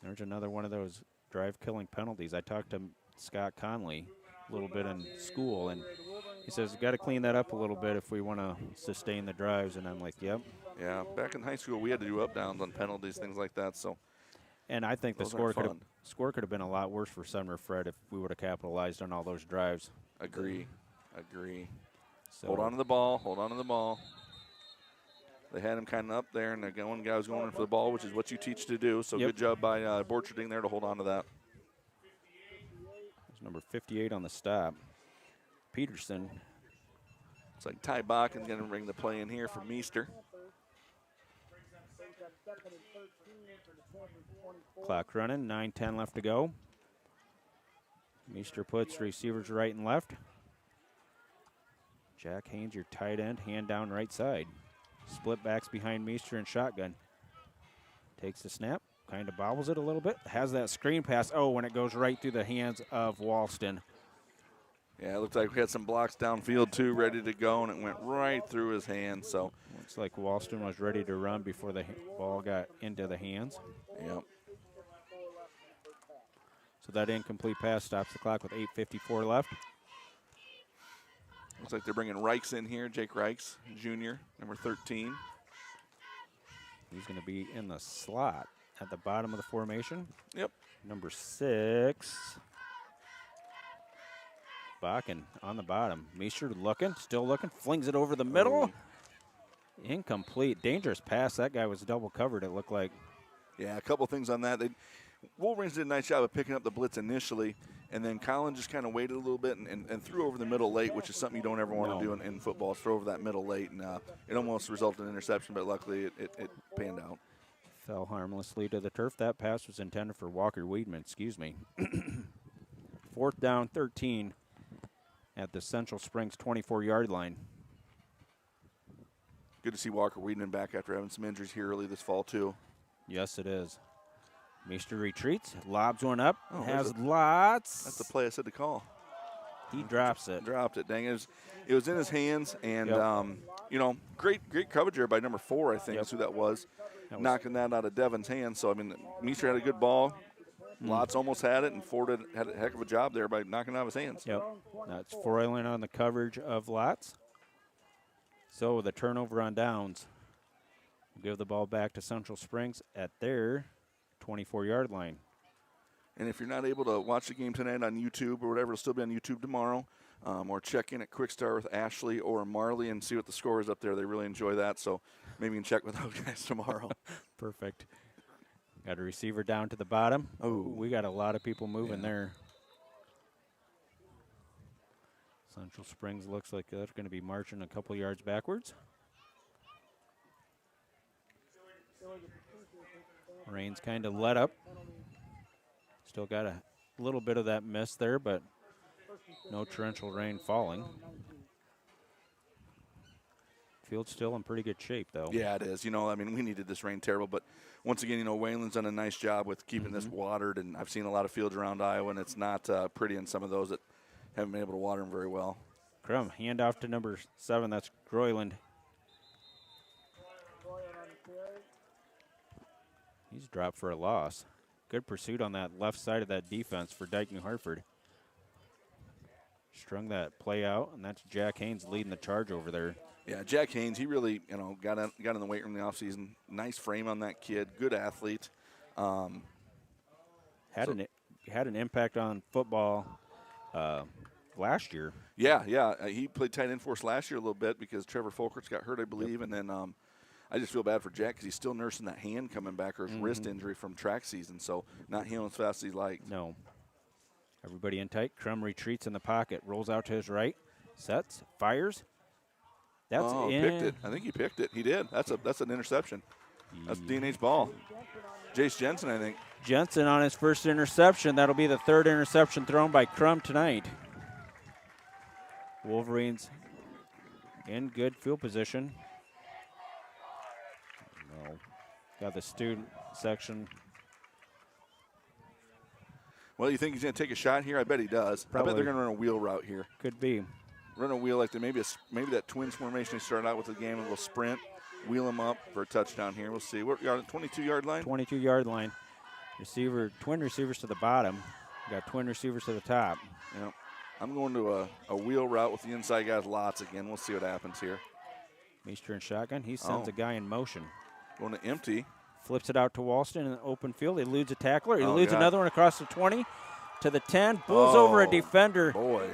There's another one of those drive-killing penalties. I talked to Scott Conley a little bit in school, and he says, got to clean that up a little bit if we want to sustain the drives. And I'm like, yep.
Yeah, back in high school, we had to do up-downs on penalties, things like that. So,
and I think the
those
score
aren't fun.
could have been a lot worse for Sumner Fred if we would have capitalized on all those drives.
Agree.
So
Hold on to the ball. They had him kind of up there, and one guy was going in for the ball, which is what you teach to do. So
Yep.
good job by Borcherding there to hold on to that.
There's number 58 on the stop. Peterson.
It's like Ty Bachen's going to bring the play in here for Meester.
Clock running, 9:10 left to go. Meester puts receivers right and left. Jack Haynes, your tight end, hand down right side. Split backs behind Meester and shotgun. Takes the snap, kind of bobbles it a little bit. Has that screen pass. Oh, and it goes right through the hands of Walston.
Yeah, it looked like we had some blocks downfield, too, ready to go, and it went right through his hands. So
Looks like Walston was ready to run before the ball got into the hands.
Yep.
So that incomplete pass stops the clock with 8:54 left.
Looks like they're bringing Reichs in here, Jake Reichs, junior, number 13.
He's going to be in the slot at the bottom of the formation.
Yep.
Number 6. Bakken on the bottom. Meester looking, still looking, flings it over the middle. Incomplete. Dangerous pass. That guy was double covered, it looked like.
Yeah, a couple things on that. Wolverines did a nice job of picking up the blitz initially, and then Colin just kind of waited a little bit and threw over the middle late, which is something you don't ever want to do in football, throw over that middle late. And it almost resulted in an interception, but luckily it panned out.
Fell harmlessly to the turf. That pass was intended for Walker Weedman, excuse me. 4th down, 13 at the Central Springs 24-yard line.
Good to see Walker Weedman back after having some injuries here early this fall, too.
Yes, it is. Meester retreats, lobs one up, has
That's
lots.
the play I said to call.
He drops it.
Dropped it, dang it. It was in his hands, and, great coverage there by number 4, I think is who that was, knocking that out of Devin's hands. So, I mean, Meester had a good ball. Lots almost had it, and Ford had a heck of a job there by knocking it out of his hands.
Yep. That's Froylan on the coverage of Lots. So the turnover on downs. We'll give the ball back to Central Springs at their 24-yard line.
And if you're not able to watch the game tonight on YouTube or whatever, it'll still be on YouTube tomorrow. Or check in at Quick Start with Ashley or Marley and see what the score is up there. They really enjoy that, so maybe you can check with those guys tomorrow.
Perfect. Got a receiver down to the bottom.
Oh,
we got a lot of people moving there. Central Springs looks like they're going to be marching a couple yards backwards. Rain's kind of let up. Still got a little bit of that mist there, but no torrential rain falling. Field's still in pretty good shape, though.
Yeah, it is. I mean, we needed this rain terrible, but once again, Wayland's done a nice job with keeping this watered, and I've seen a lot of fields around Iowa, and it's not pretty in some of those that haven't been able to water them very well.
Crum, handoff to number 7. That's Groyland. He's dropped for a loss. Good pursuit on that left side of that defense for Dike-New Hartford. Strung that play out, and that's Jack Haynes leading the charge over there.
Yeah, Jack Haynes, he really, got in the weight room in the offseason. Nice frame on that kid. Good athlete.
Had an impact on football last year.
Yeah. He played tight end for us last year a little bit because Trevor Folkerts got hurt, I believe, and then I just feel bad for Jack because he's still nursing that hand coming back or his wrist injury from track season, so not healing as fast as he'd like.
No. Everybody in tight. Crum retreats in the pocket, rolls out to his right, sets, fires. That's in.
Picked it. I think he picked it. He did. That's an interception. That's D&H's ball. Jace Jensen, I think.
Jensen on his first interception. That'll be the 3rd interception thrown by Crum tonight. Wolverines in good field position. No. Got the student section.
Well, you think he's going to take a shot here? I bet he does.
Probably.
I bet they're going to run a wheel route here.
Could be.
Run a wheel like maybe that twins formation they started out with the game, and we'll sprint, wheel him up for a touchdown here. We'll see. What, 22-yard line?
22-yard line. Twin receivers to the bottom. Got twin receivers to the top.
Yep. I'm going to a wheel route with the inside guys Lots again. We'll see what happens here.
Meester in shotgun. He sends a guy in motion.
Going to empty.
Flips it out to Walston in the open field. He eludes a tackler. He eludes another one across the 20 to the 10. Bulls over a defender.
Boy.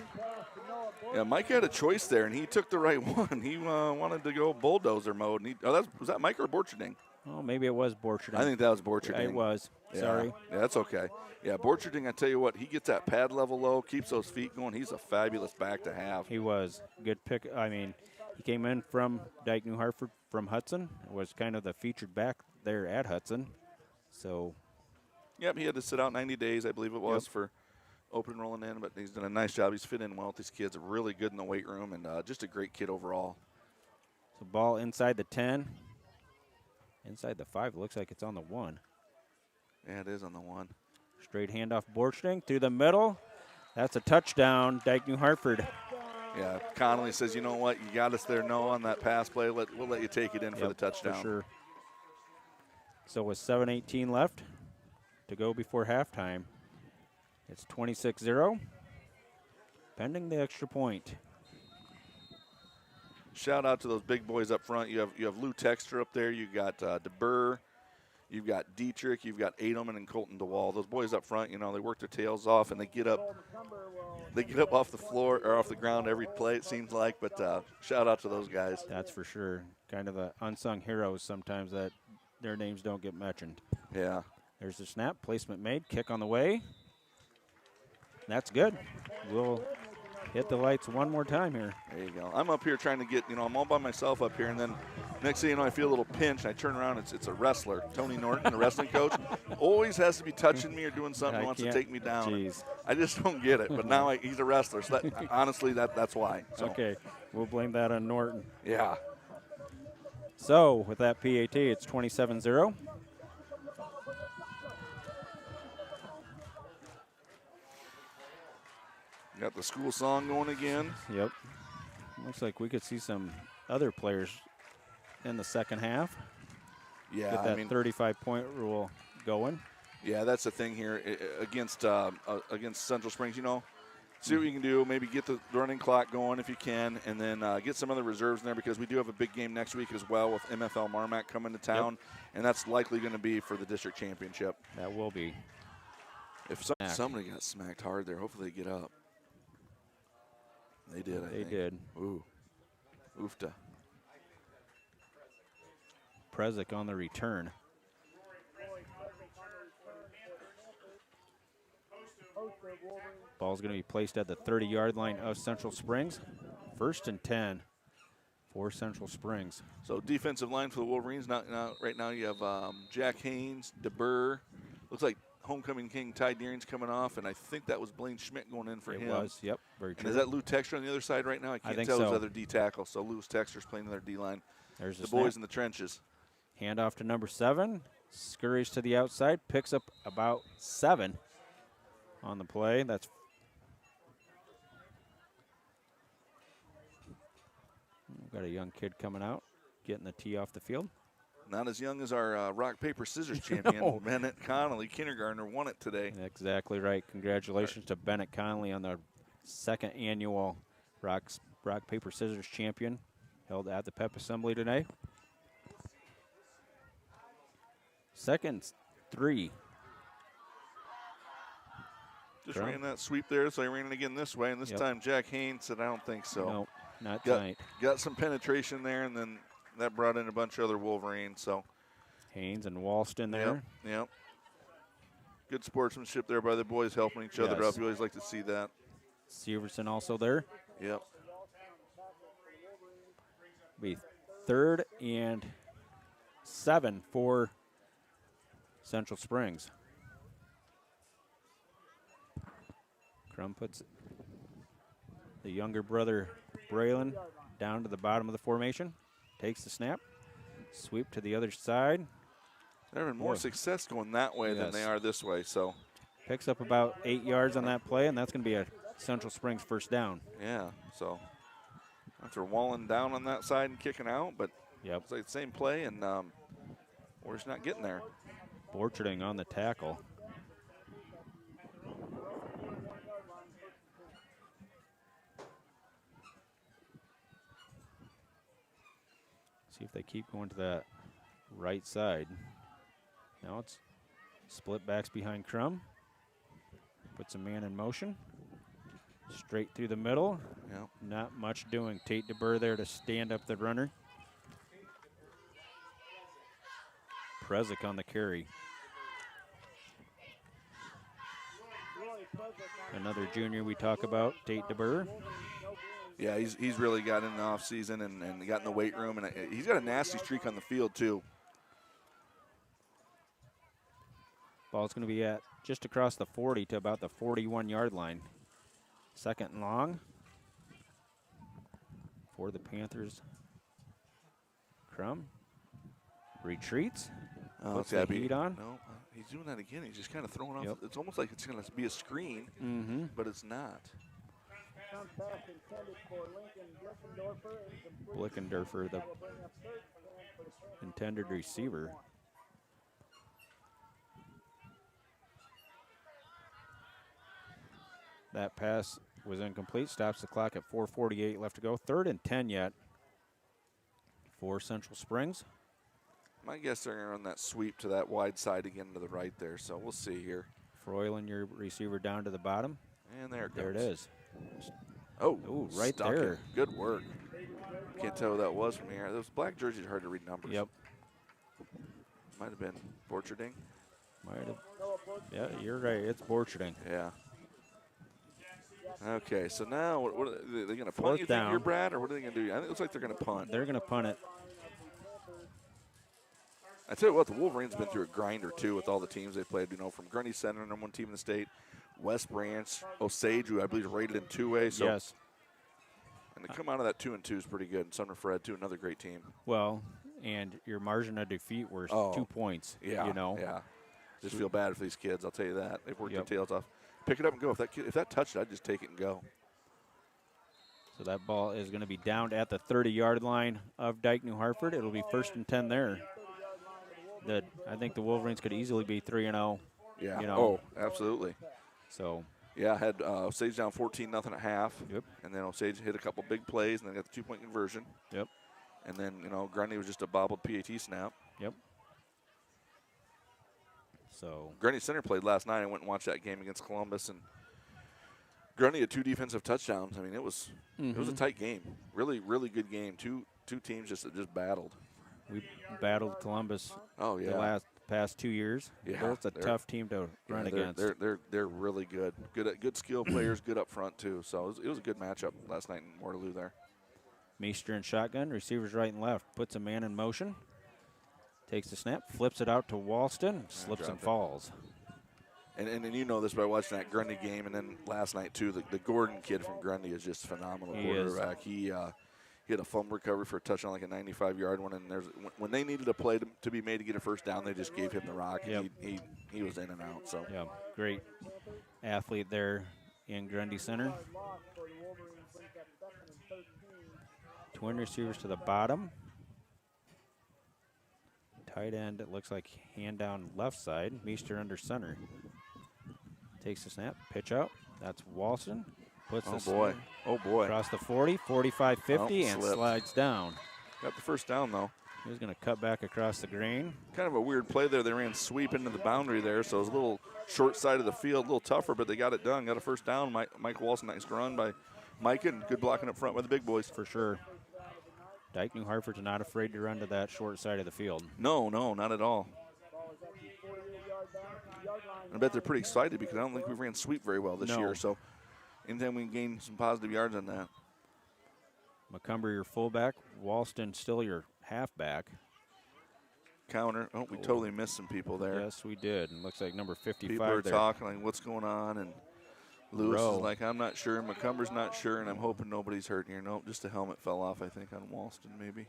Yeah, Mike had a choice there, and he took the right one. He wanted to go bulldozer mode. And was that Mike or Borcherding?
Oh, maybe it was Borcherding.
I think that was Borcherding.
Yeah, it was.
Yeah.
Sorry.
Yeah, that's okay. Yeah, Borcherding, I tell you what, he gets that pad level low, keeps those feet going. He's a fabulous back to have.
He was. Good pick. I mean, he came in from Dike-New Hartford from Hudson. Was kind of the featured back there at Hudson. So.
Yep, he had to sit out 90 days, I believe it was, for open rolling in, but he's done a nice job. He's fit in well with these kids. Really good in the weight room, and just a great kid overall.
So ball inside the 10. Inside the 5. Looks like it's on the 1.
Yeah, it is on the 1.
Straight handoff Borchling through the middle. That's a touchdown, Dike-New Hartford.
Yeah, Connolly says, you know what, you got us there, no, on that pass play. We'll let you take it in for the touchdown.
For sure. So with 7:18 left to go before halftime, it's 26-0, pending the extra point.
Shout out to those big boys up front. You have Lou Texter up there. You got DeBurr. You've got Dietrich. You've got Adelman and Colton DeWall. Those boys up front, you know, they work their tails off and they get up. They get up off the floor or off the ground every play, it seems like. But shout out to those guys.
That's for sure. Kind of the unsung heroes sometimes that their names don't get mentioned.
Yeah.
There's the snap. Placement made. Kick on the way. That's good. We'll hit the lights one more time here.
There you go. I'm up here trying to get, you know, I'm all by myself up here, and then next thing you know, I feel a little pinch, and I turn around, it's a wrestler, Tony Norton, the wrestling coach. Always has to be touching me or doing something, wants to take me down.
Jeez.
I just don't get it, but now he's a wrestler, so that, honestly, that's why. So.
Okay, we'll blame that on Norton.
Yeah.
So, with that PAT, it's 27-0.
Got the school song going again.
Yep. Looks like we could see some other players in the second half.
Yeah,
Get that 35-point rule going.
Yeah, that's the thing here against Central Springs. You know, see what you can do. Maybe get the running clock going if you can, and then get some other reserves in there because we do have a big game next week as well with MFL Marmac coming to town, and that's likely going to be for the district championship.
That will be.
If somebody got smacked hard there, hopefully they get up. They did, I think.
They did.
Ooh. Oofta.
Prezick on the return. Ball's going to be placed at the 30-yard line of Central Springs. 1st and 10 for Central Springs.
So defensive line for the Wolverines. Right now you have Jack Haynes, DeBurr. Looks like homecoming king Ty Deering's coming off, and I think that was Blaine Schmidt going in for him.
It was, yep, very true.
And is that Lou Texter on the other side right now? I can't tell his other D tackle. So Lou Texter's playing their D line.
There's
the boys in the trenches.
Handoff to number 7. Scurries to the outside, picks up about 7 on the play. That's we've got a young kid coming out, getting the tee off the field.
Not as young as our rock, paper, scissors champion,
No.
Bennett Connolly, kindergartner, won it today.
Exactly right. Congratulations to Bennett Connolly on the 2nd annual rock, paper, scissors champion held at the Pep Assembly today. 2nd 3.
Just ran that sweep there, so I ran it again this way, and this time Jack Haynes said, I don't think so.
Nope, not tonight.
Got some penetration there, and then that brought in a bunch of other Wolverines. So
Haynes and Walston there.
Yep. Good sportsmanship there by the boys helping each other up. You always like to see that.
Severson also there.
Yep.
Be 3rd and 7 for Central Springs. Crum puts the younger brother, Braylon, down to the bottom of the formation. Takes the snap. Sweep to the other side.
They're having more success going that way than they are this way. So
picks up about 8 yards on that play, and that's going to be a Central Springs first down.
Yeah, so after walling down on that side and kicking out, but it's like the same play, and we're just not getting there.
Borcherding on the tackle. See if they keep going to that right side. Now it's split backs behind Crum. Puts a man in motion. Straight through the middle.
Yep.
Not much doing. Tate DeBurr there to stand up the runner. Prezick on the carry. Another junior we talk about, Tate DeBurr.
Yeah, he's really got in the offseason and got in the weight room, and he's got a nasty streak on the field, too.
Ball's going to be at just across the 40 to about the 41-yard line. 2nd and long for the Panthers. Crum retreats.
Oh,
puts the heat on.
No, He's doing that again. He's just kind of throwing off.
Yep.
It's almost like it's going to be a screen, but it's not.
Bounce pass intended for Lincoln Blickendorfer. Incomplete.
Blickendorfer, the
That will bring up third and for the Panthers.
intended receiver. That pass was incomplete. Stops the clock at 4:48 left to go. 3rd and 10 yet for Central Springs.
My guess they're going to run that sweep to that wide side again to the right there, so we'll see here.
Froylan, your receiver, down to the bottom.
And there it goes.
There it is.
Oh,
Ooh, right
stuck
there.
it. Good work. Can't tell who that was from here. Those black jerseys are hard to read numbers.
Yep.
Might have been Borcherding.
Might have. Yeah, you're right. It's Borcherding.
Yeah. Okay, so now what are they going to punt,
4th
you think,
down.
here, Brad, or what are they going to do? I think it looks like they're going to punt.
They're going to punt it.
I tell you what, the Wolverines have been through a grind or two with all the teams they played. You know, from Grundy Center, #1 team in the state, West Branch, Osage, who I believe is rated in 2A. So,
Yes.
and to come out of that 2-2 is pretty good. And Sumner Fred, too, another great team.
Well, and your margin of defeat was 2 points.
Yeah,
You know.
Yeah. Just feel bad for these kids. I'll tell you that. They've worked
Yep.
their tails off. Pick it up and go. If that touched it, I'd just take it and go.
So that ball is going to be downed at the 30-yard line of Dike-New Hartford. It'll be 1st and 10 there. I think the Wolverines could easily be 3-0.
Yeah.
You know.
Oh, absolutely.
So.
Yeah, I had Osage down 14-0 at half.
Yep.
And then Osage hit a couple big plays, and then got the 2-point conversion.
Yep.
And then, Grundy was just a bobbled PAT snap.
Yep. So.
Grundy Center played last night. I went and watched that game against Columbus, and Grundy had 2 defensive touchdowns. I mean, it was a tight game. Really, really good game. Two teams just battled.
We battled Columbus.
Oh yeah.
The past 2 years.
Yeah,
It's a tough team to run against.
They're really good. Good skill players. Good up front too. So it was a good matchup last night in Waterloo there.
Meester in shotgun. Receivers right and left. Puts a man in motion. Takes the snap. Flips it out to Walston. Slips and falls.
And you know this by watching that Grundy game, and then last night too. The Gordon kid from Grundy is just phenomenal quarterback. He had a fumble recovery for a touchdown, like a 95-yard one. And when they needed a play to be made to get a first down, they just gave him the rock.
Yep.
And he was in and out. So
yeah, great athlete there in Grundy Center. Twin receivers to the bottom. Tight end, it looks like hand down left side. Meester under center. Takes the snap, pitch out. That's Walston. Puts the snap across the 40, 45, 50, and
slipped.
slides down.
Got the first down, though.
He was going to cut back across the grain.
Kind of a weird play there. They ran sweep into the boundary there, so it was a little short side of the field, a little tougher, but they got it done. Got a first down. Mike Walston, nice run by Mike, and good blocking up front by the big boys.
For sure. Dike-New Hartford's not afraid to run to that short side of the field.
No, not at all. I bet they're pretty excited because I don't think we ran sweep very well this year. So anytime we can gain some positive yards on that.
McCumber, your fullback. Walston, still your halfback.
Counter. Oh, we totally missed some people there.
Yes, we did. And looks like number 55
people are
there.
talking like, what's going on? And Lewis is like, I'm not sure. McCumber's not sure, and I'm hoping nobody's hurt here. Nope, just a helmet fell off, I think, on Walston maybe.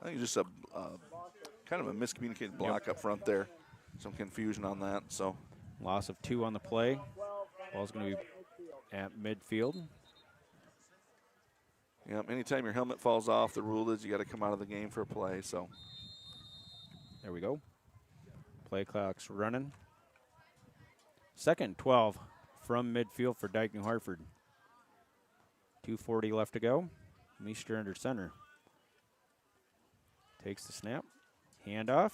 I think it's just a kind of a miscommunicated block up front there. Some confusion on that. So
loss of 2 on the play. Ball's going to be at midfield.
Yeah, anytime your helmet falls off, the rule is you got to come out of the game for a play. So
there we go. Play clock's running. 2nd and 12 from midfield for Dike-New Hartford. 2:40 left to go. Meester under center. Takes the snap. Handoff.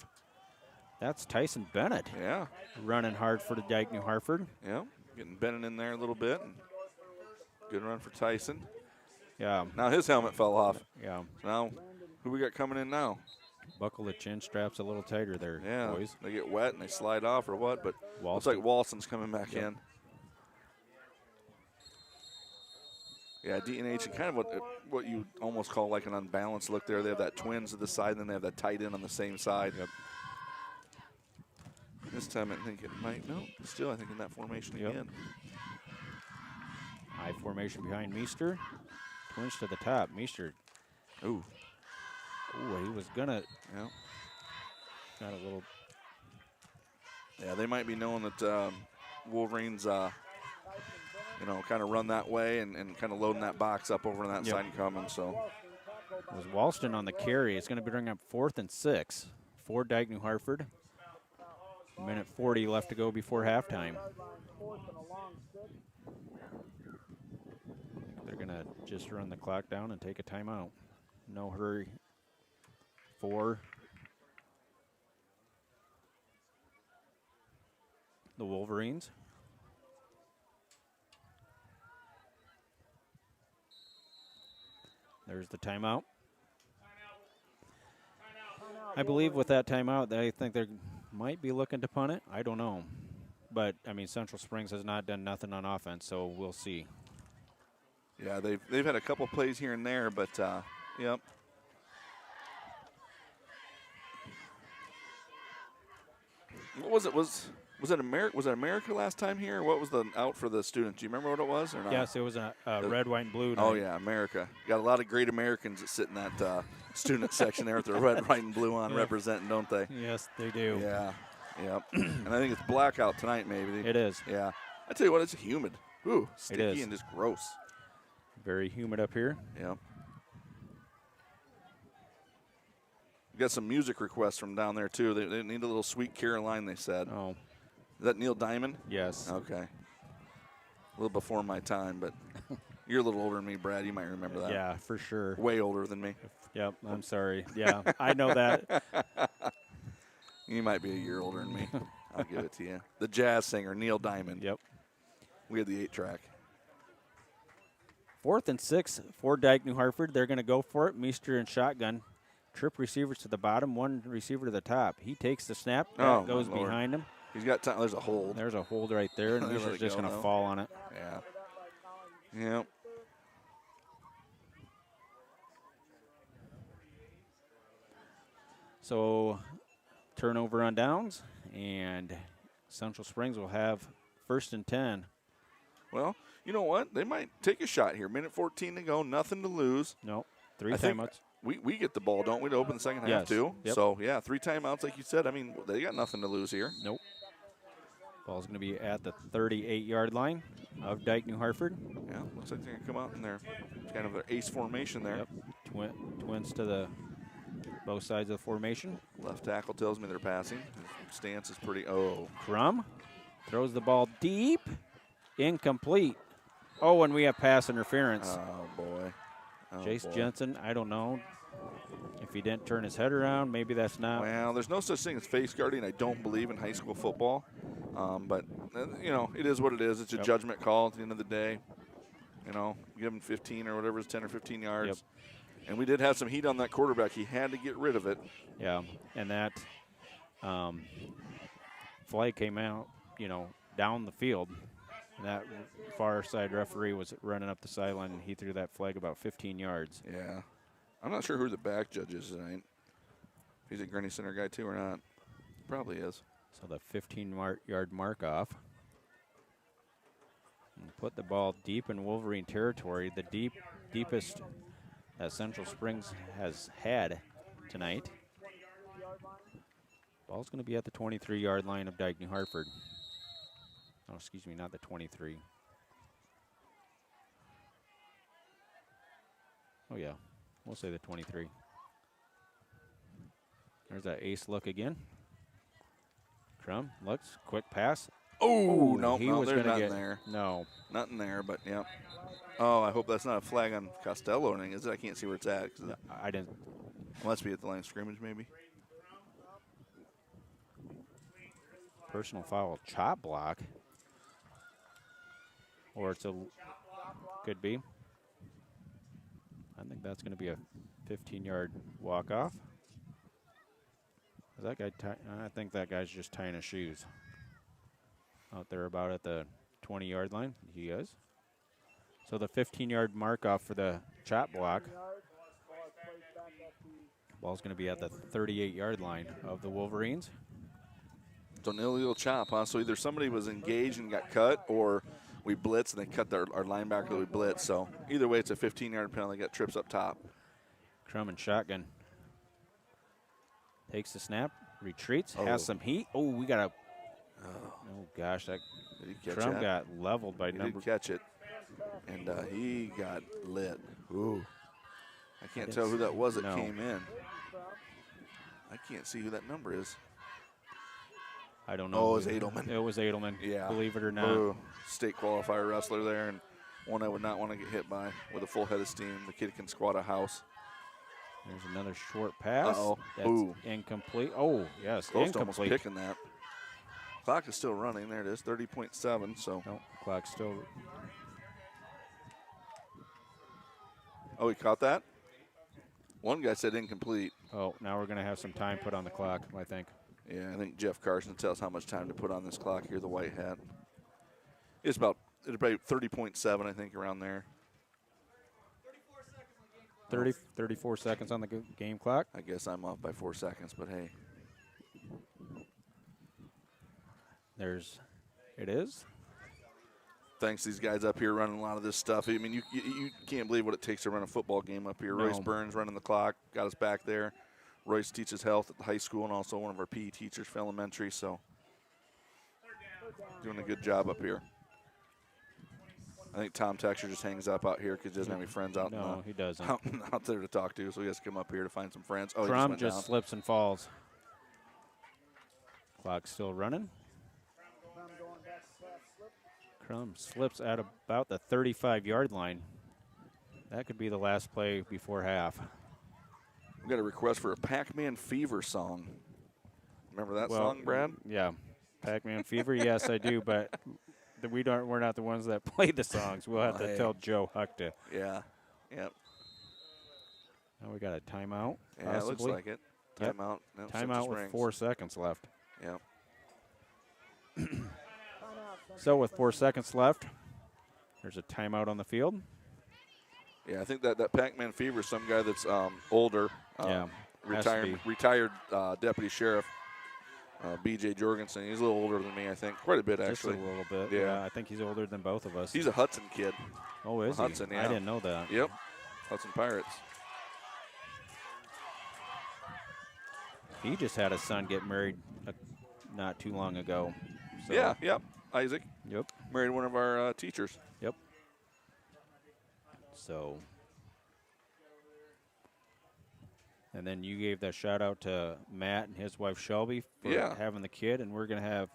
That's Tyson Bennett.
Yeah.
Running hard for the Dike-New Hartford.
Yeah. Getting Bennett in there a little bit. And good run for Tyson.
Yeah.
Now his helmet fell off.
Yeah.
So now who we got coming in now?
Buckle the chin straps a little tighter there,
yeah,
boys.
They get wet and they slide off or what, but
Walston.
looks like Walston's coming back in. Yeah, D&H, and kind of what you almost call like an unbalanced look there. They have that twins to the side, and then they have that tight end on the same side.
Yep.
This time I think it might, no, still I think in that formation again.
High formation behind Meester. Twins to the top. Meester.
Ooh.
Ooh, he was going to.
Yeah.
Got a little.
Yeah, they might be knowing that Wolverines, you know, kind of run that way and kind of loading that box up over on that side and coming. So
It was Walston on the carry. It's going to be bringing up 4th and 6 for Dike-New Hartford. Minute 40 left to go before halftime. They're going to just run the clock down and take a timeout. No hurry for the Wolverines. There's the timeout. I believe with that timeout, I think they might be looking to punt it. I don't know. But, I mean, Central Springs has not done nothing on offense, so we'll see.
yeah, they've had a couple plays here and there, but yep. What was it? Was it America? Was it America last time here? Or what was the out for the students? Do you remember what it was or not?
Yes, it was a red, white, and blue.
Oh yeah, America. Got a lot of great Americans that sit in that student section there with their red, white, and blue on, representing, don't they?
Yes, they do.
Yeah, yep. And I think it's blackout tonight, maybe.
It is.
Yeah. I tell you what, it's humid. Ooh, sticky
is.
and just gross.
Very humid up here.
Yeah. We got some music requests from down there too. They need a little Sweet Caroline, they said.
Oh,
Is that Neil Diamond?
yes.
Okay. A little before my time, but you're a little older than me, Brad. You might remember that.
Yeah, for sure.
Way older than me.
Yep, I'm sorry. Yeah, I know that.
You might be a year older than me. I'll give it to you. The jazz singer, Neil Diamond.
Yep.
We had the 8-track.
4th and 6 for Dike-New Hartford. They're going to go for it. Meester and shotgun. Trip receivers to the bottom, one receiver to the top. He takes the snap. That goes
my Lord.
behind him.
He's got time. There's a hold.
There's a hold right there, and
They let
Meester's
it
just
go,
going to
though.
fall on it.
Yeah. Yep.
So turnover on downs, and Central Springs will have 1st and 10.
Well, you know what? They might take a shot here. Minute 14 to go. Nothing to lose.
Nope. 3
I think
timeouts.
We get the ball, don't we, to open the second half
Yes.
too?
Yep.
So, yeah, 3 timeouts like you said. I mean, they got nothing to lose here.
Nope. Ball's going to be at the 38-yard line of Dike-New Hartford.
Yeah, looks like they're going to come out in their kind of their ace formation there.
Yep. Twins to the both sides of the formation.
Left tackle tells me they're passing. His stance is pretty, oh.
Crum throws the ball deep. Incomplete. Oh, and we have pass interference.
Oh, boy. Oh,
Jace
boy.
Jensen, I don't know if he didn't turn his head around. Maybe that's not.
Well, there's no such thing as face guarding, I don't believe, in high school football. But, you know, it is what it is. It's a judgment call at the end of the day. You know, give him 15 or whatever, it's 10 or 15 yards.
Yep.
And we did have some heat on that quarterback. He had to get rid of it.
Yeah, and that flag came out, you know, down the field. And that far side referee was running up the sideline, and he threw that flag about 15 yards.
Yeah. I'm not sure who the back judge is tonight. If he's a Gurney Center guy too or not. Probably is.
So the 15-yard mark off. And put the ball deep in Wolverine territory, the deepest that Central Springs has had tonight. Ball's going to be at the 23-yard line of Dike-New Hartford. Oh, excuse me, not the 23. Oh, yeah. We'll say the 23. There's that ace look again. Crum looks, quick pass.
Oh, no,
he
no,
was
there's
going to
nothing
get
there.
No.
Nothing there, but yeah. Oh, I hope that's not a flag on Costello or anything, is it? I can't see where it's at.
No, I didn't.
Must be at the line of scrimmage, maybe.
Personal foul, chop block. Or it's could be. I think that's going to be a 15-yard walk-off. Is that guy? I think that guy's just tying his shoes. Out there about at the 20-yard line. He is. So the 15-yard mark off for the chop block. Ball's going to be at the 38-yard line of the Wolverines.
It's an illegal chop, huh? So either somebody was engaged and got cut, or we blitz and they cut our linebacker that we blitz. So either way, it's a 15-yard penalty. Got trips up top.
Crum and shotgun. Takes the snap, retreats,
Oh.
has some heat. Oh, we got a.
Oh,
Oh gosh, that
did he catch
Crum
that?
got leveled by
He
number.
did catch it, and he got lit. Ooh. I can't
didn't
tell who
see-
that was that
no.
came in. I can't see who that number is.
I don't know.
Oh, it was
who-
Edelman.
It was Edelman.
Yeah.
Believe it or not.
Ooh, state qualifier wrestler there, and one I would not want to get hit by with a full head of steam. The kid can squat a house.
There's another short pass.
Uh-oh.
That's
Ooh.
incomplete. Oh, yes,
Close to almost
incomplete.
picking that. Clock is still running. There it is, 30.7. So.
No, clock still.
Oh, he caught that? One guy said incomplete.
Oh, now we're going to have some time put on the clock, I think.
Yeah, I think Jeff Carson tells how much time to put on this clock here, the white hat. It's about 30.7, I think, around there.
34 seconds on the game clock.
I guess I'm off by 4 seconds, but hey.
It is.
Thanks to these guys up here running a lot of this stuff. I mean, you can't believe what it takes to run a football game up here.
No.
Royce Burns running the clock, got us back there. Royce teaches health at the high school and also one of our PE teachers for elementary, so doing a good job up here. I think Tom Texter just hangs up out here because he doesn't have any friends out,
No, he doesn't.
out there to talk to, so he has to come up here to find some friends. Oh,
Crum
he
just
went down.
slips and falls. Clock's still running. Crum slips at about the 35-yard line. That could be the last play before half.
We got a request for a Pac-Man Fever song. Remember that song, Brad?
Yeah, Pac-Man Fever. Yes, I do, but we're not the ones that play the songs. We'll have to
hey.
tell Joe Huck to.
Yeah. Yep.
Now we got a timeout.
Yeah, it looks
possibly.
like it.
Yep.
Timeout. No,
Timeout with 4 seconds left.
Yep.
So with 4 seconds left, there's a timeout on the field.
Yeah, I think that Pac-Man Fever is some guy that's older.
Yeah, has to be.
Retired deputy sheriff, B.J. Jorgensen. He's a little older than me, I think. Quite a bit, actually.
Just a little bit.
Yeah.
I think he's older than both of us.
He's a Hudson kid.
Oh, is
Hudson,
he?
yeah.
I didn't know that.
Yep. Hudson Pirates.
He just had a son get married not too long ago. So.
Yeah, yep. Isaac.
Yep.
Married one of our teachers.
Yep. So. And then you gave that shout out to Matt and his wife Shelby for having the kid, and we're going to have,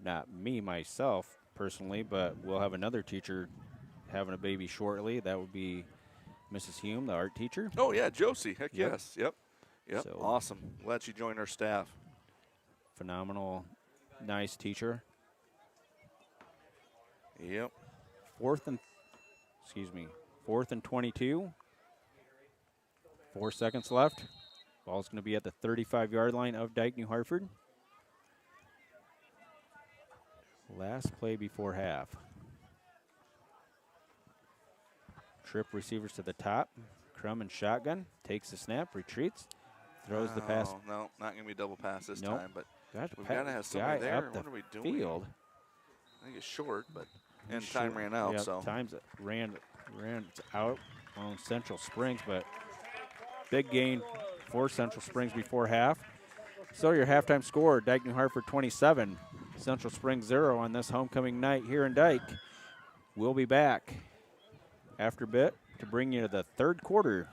not me myself personally, but we'll have another teacher having a baby shortly. That would be Mrs. Hume, the art teacher.
Oh, yeah, Josie. Heck
Yep.
yes. Yep. Yep.
So-
Awesome. Glad she joined our staff.
Phenomenal, nice teacher.
Yep.
Fourth and 22. 4 seconds left. Ball's going to be at the 35-yard line of Dike-New Hartford. Last play before half. Trip receivers to the top. Crum and shotgun. Takes the snap, retreats, throws the pass.
No, not going to be double pass this
Nope.
time, but
Gosh,
we've got to have somebody there. What are we doing?
Field.
I think it's short, but and
Sure.
time ran out,
Yep,
so.
times ran out on Central Springs, but big gain for Central Springs before half. So your halftime score, Dike-New Hartford 27, Central Springs 0 on this homecoming night here in Dike. We'll be back after a bit to bring you the third quarter.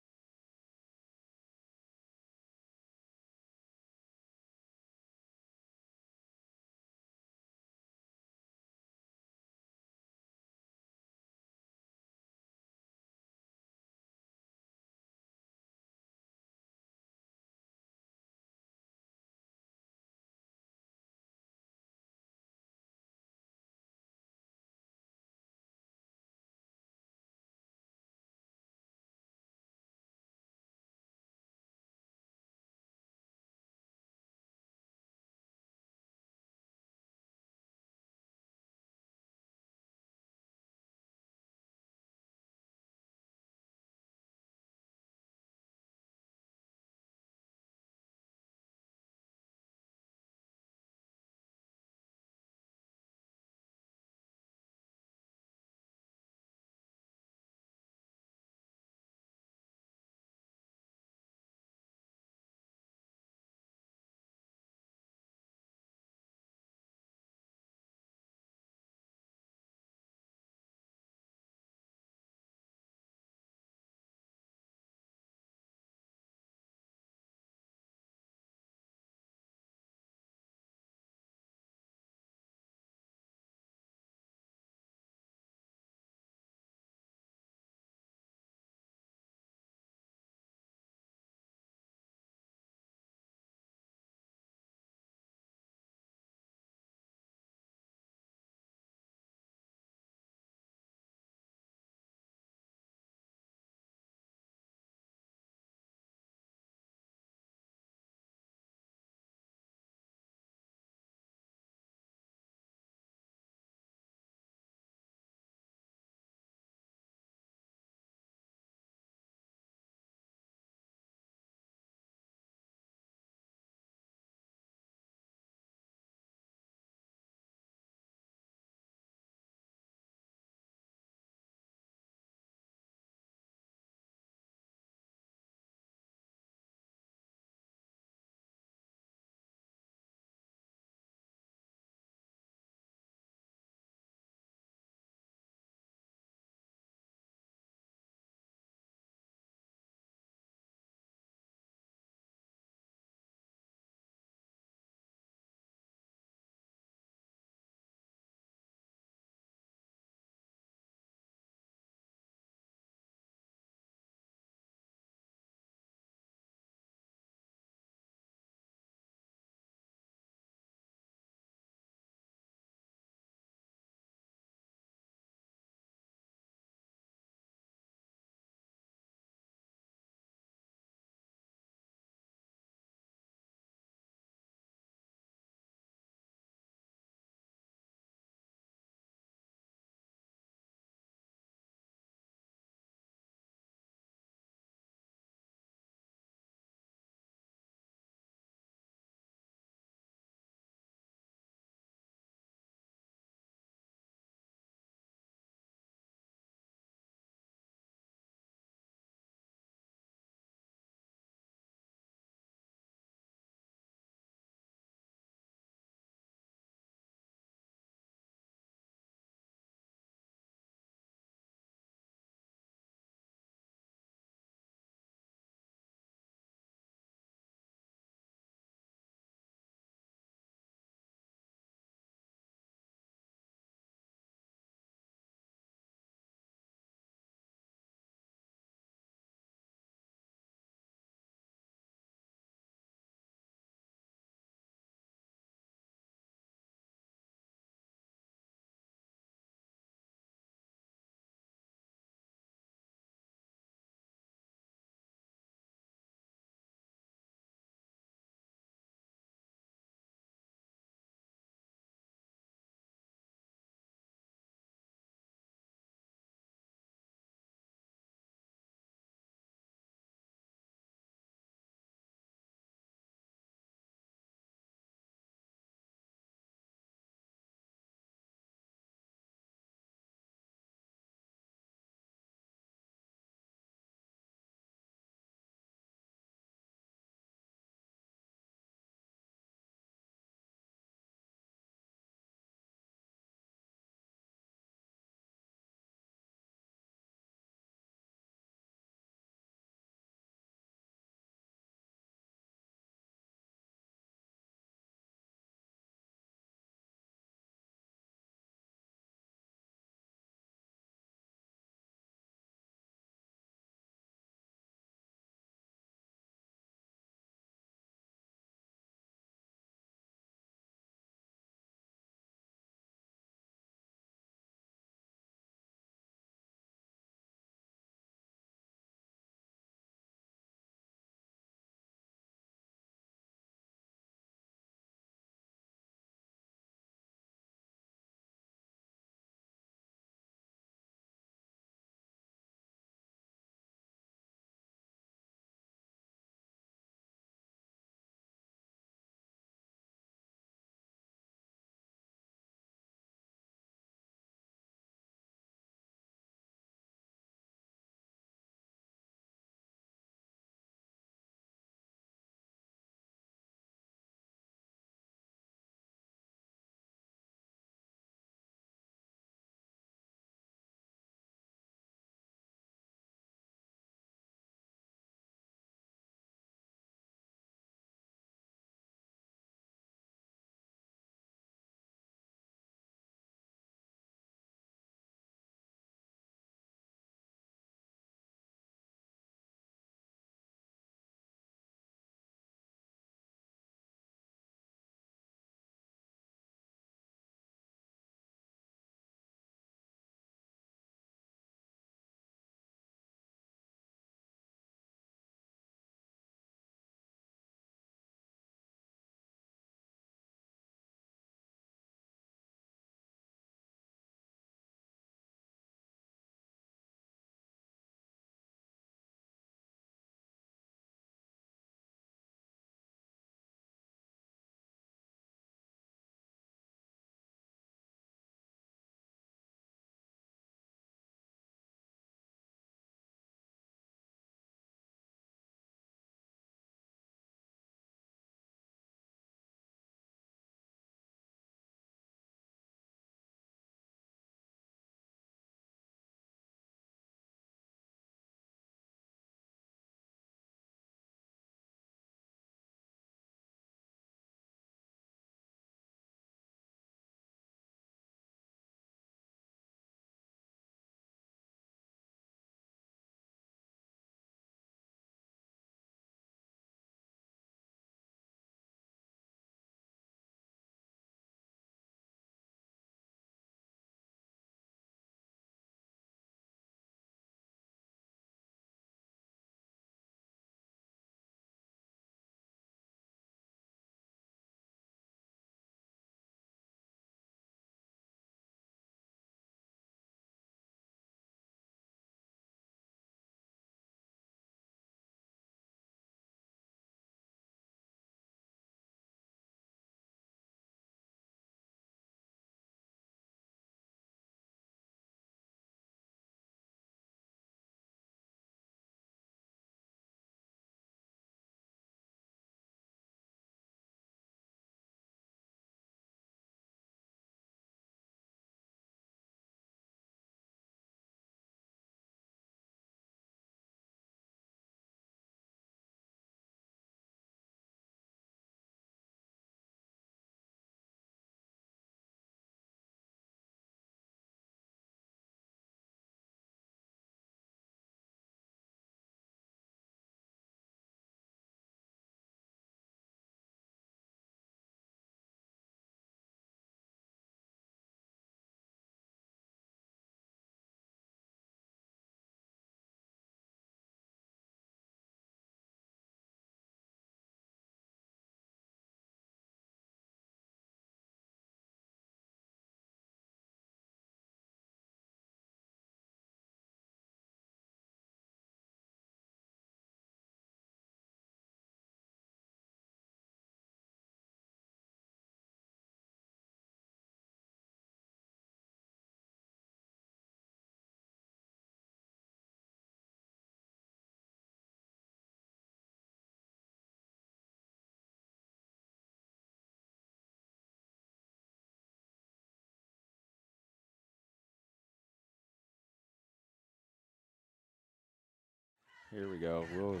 Here we go. We'll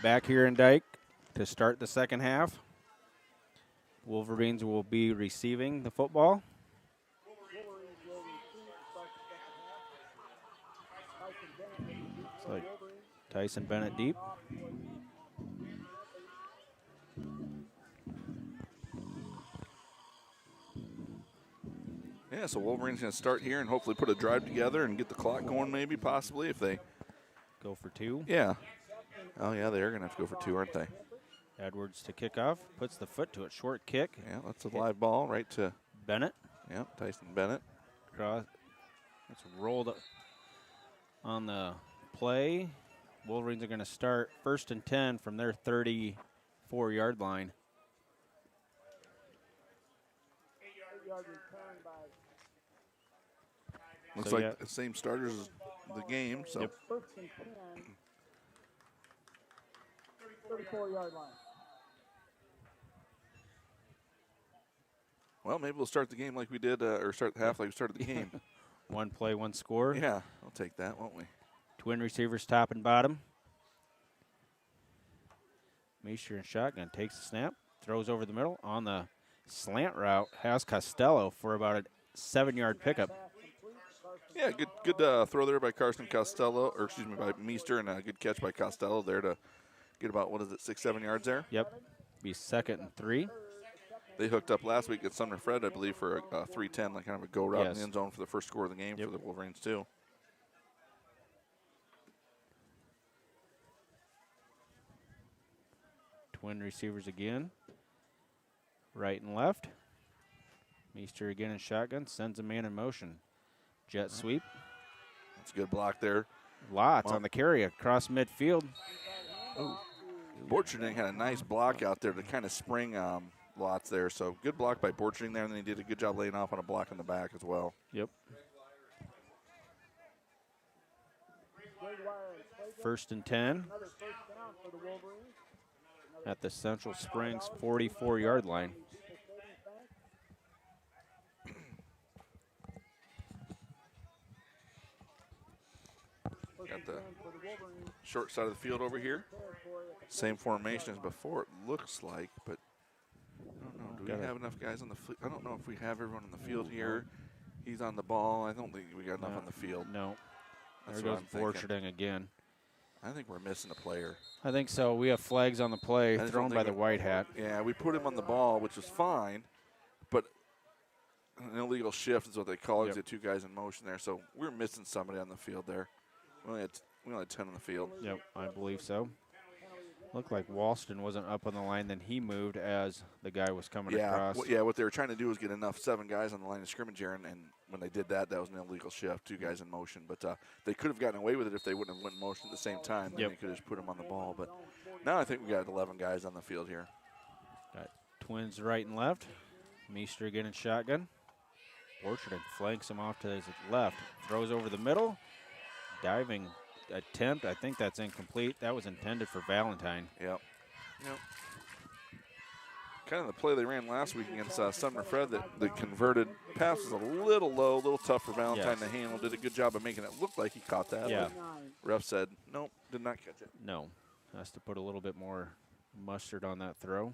back here in Dike to start the second half. Wolverines will be receiving the football.
Wolverines will receive to start the second half. Tyson Bennett will be deep
It's
for the
like
Wolverines.
Tyson Bennett deep.
Off for the
Yeah, so Wolverines going to start here and hopefully put a drive together and get the clock going maybe, possibly, if they.
Go for two.
Yeah. Oh, yeah, they're going to have to go for two, aren't they?
Edwards to kick off. Puts the foot to it. Short kick.
Yeah, that's a live ball right to,
Bennett.
yeah, Tyson Bennett.
Cross. It's rolled up on the play. Wolverines are going to start 1st and 10 from their 34-yard line.
8-yard return by
Looks
So,
like
yeah.
the same starters as the game, so.
Yep.
1st and 10. 34-yard line.
Well, maybe we'll start the game like we did, or start the half like we started the game.
One play, one score.
Yeah, I'll take that, won't we?
Twin receivers top and bottom. Meester in shotgun takes the snap, throws over the middle on the slant route. Has Costello for about a 7-yard pickup.
Yeah, good throw there by Carson Costello, or excuse me, by Meester, and a good catch by Costello there to get about, 6, 7 yards there.
Yep. Be 2nd and 3.
They hooked up last week at Sumner Fred, I believe, for a 3-10, like kind of a go route in
Yes.
the end zone for the first score of the game for the Wolverines, too.
Twin receivers again. Right and left. Meester again in shotgun. Sends a man in motion. Jet sweep.
That's a good block there.
Lots on the carry across midfield.
Borcherding had a nice block out there to kind of spring Lots there. So good block by Borcherding there, and then he did a good job laying off on a block in the back as well.
Yep. 1st and 10
Another first down for the Wolverines.
at the Central Springs 44-yard line.
Got the short side of the field over here. Same formation as before, it looks like, but I don't know. Do we have enough guys on the field? I don't know if we have everyone on the field here. He's on the ball. I don't think we got enough on the field.
No.
That's
There
what
goes
I'm thinking.
Borcherding again.
I think we're missing a player.
I think so. We have flags on the play
I just
thrown
don't
by
think
the white hat.
Yeah, we put him on the ball, which was fine, but an illegal shift is what they call it.
Yep.
The two guys in motion there, so we're missing somebody on the field there. We only had 10 on the field.
Yep, I believe so. Looked like Walston wasn't up on the line, then he moved as the guy was coming across.
What they were trying to do was get enough 7 guys on the line of scrimmage here, and when they did that, that was an illegal shift, 2 guys in motion. But they could have gotten away with it if they wouldn't have went in motion at the same time. Then
Yep.
they could have just put them on the ball. But now I think we got 11 guys on the field here.
Got Twins right and left. Meester again in shotgun. Borcherding flanks him off to his left. Throws over the middle. Diving attempt. I think that's incomplete. That was intended for Valentine.
Yep. Kind of the play they ran last week against Sumner Fred, that the converted pass was a little low, a little tough for Valentine to handle. Did a good job of making it look like he caught that.
Yeah.
But ref said, nope, did not catch it.
No. Has to put a little bit more mustard on that throw.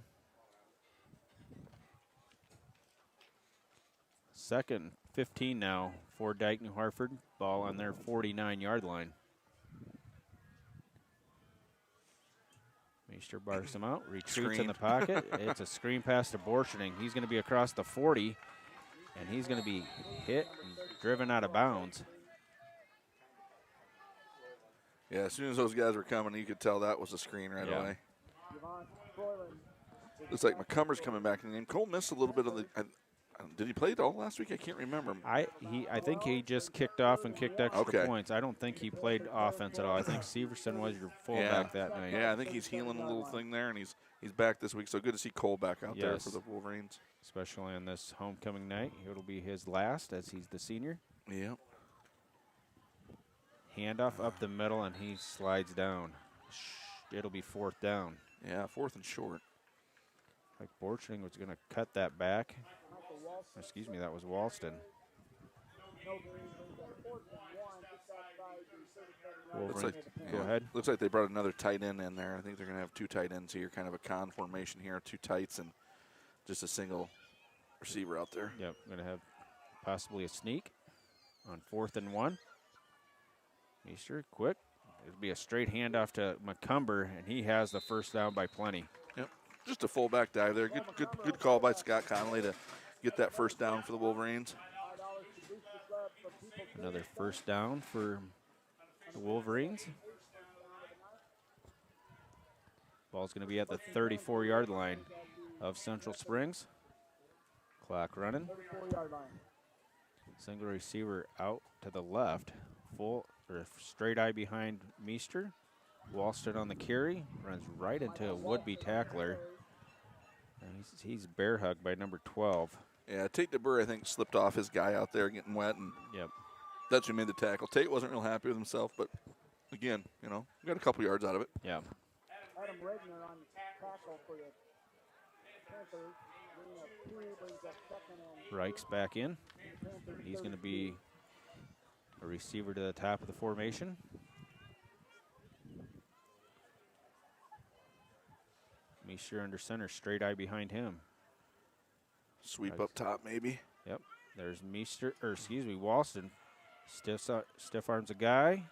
2nd and 15 now for Dike-New Hartford. Ball on their 49-yard line. Meester barks him out, retreats in the pocket. It's a screen pass to Borcherding. He's going to be across the 40, and he's going to be hit and driven out of bounds.
Yeah, as soon as those guys were coming, you could tell that was a screen right away. Looks like McCumber's coming back in the game. Cole missed a little bit of the. Did he play it all last week? I can't remember.
I think he just kicked off and kicked extra points. I don't think he played offense at all. I think Severson was your fullback that night.
Yeah, I think he's healing a little thing there, and he's back this week. So good to see Cole back out there for the Wolverines.
Especially on this homecoming night. It'll be his last as he's the senior.
Yep.
Handoff up the middle, and he slides down. It'll be 4th down.
Yeah, 4th and short.
Like Borcherding was going to cut that back. Excuse me, that was Walston.
Looks
Wolverine,
like,
go ahead.
Looks like they brought another tight end in there. I think they're going to have 2 tight ends here, kind of a con formation here, 2 tights and just a single receiver out there.
Yep, going to have possibly a sneak on 4th and 1. Easter, quick. It'll be a straight handoff to McCumber, and he has the first down by plenty.
Yep, just a fullback dive there. Good call by Scott Connolly to get that first down for the Wolverines.
Another first down for the Wolverines. Ball's going to be at the 34-yard line of Central Springs. Clock running.
34-yard line.
Single receiver out to the left. Full or straight eye behind Meester. Walston on the carry. Runs right into a would-be tackler. And he's bear hugged by number 12.
Yeah, Tate DeBurr, I think, slipped off his guy out there getting wet, and
Yep.
that's who made the tackle. Tate wasn't real happy with himself, but again, we got a couple yards out of it.
Yeah.
Adam Regner on tackle for the Panthers. Bringing up 2, brings up 2nd and
Reich's back in. He's going to be a receiver to the top of the formation. Meester under center, straight eye behind him.
Sweep up top, maybe.
Yep. There's Walston. Stiff arms a guy.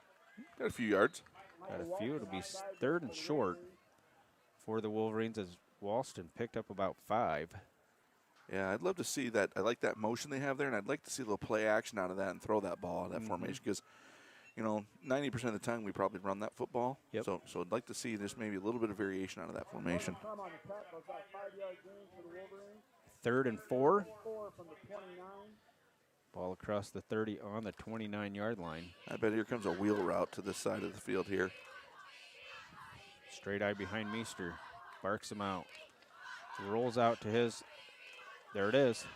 Got a few yards.
Got a few. It'll be 3rd and short for the Wolverines as Walston picked up about 5.
Yeah, I'd love to see that. I like that motion they have there, and I'd like to see a little play action out of that and throw that ball out of that formation because, 90% of the time we probably run that football.
Yep.
So I'd like to see just maybe a little bit of variation out of that formation.
3rd and 4.
4 from the 29.
Ball across the 30 on the 29-yard line.
I bet here comes a wheel route to this side of the field here.
Straight eye behind Meester. Barks him out. Rolls out to his. There it is.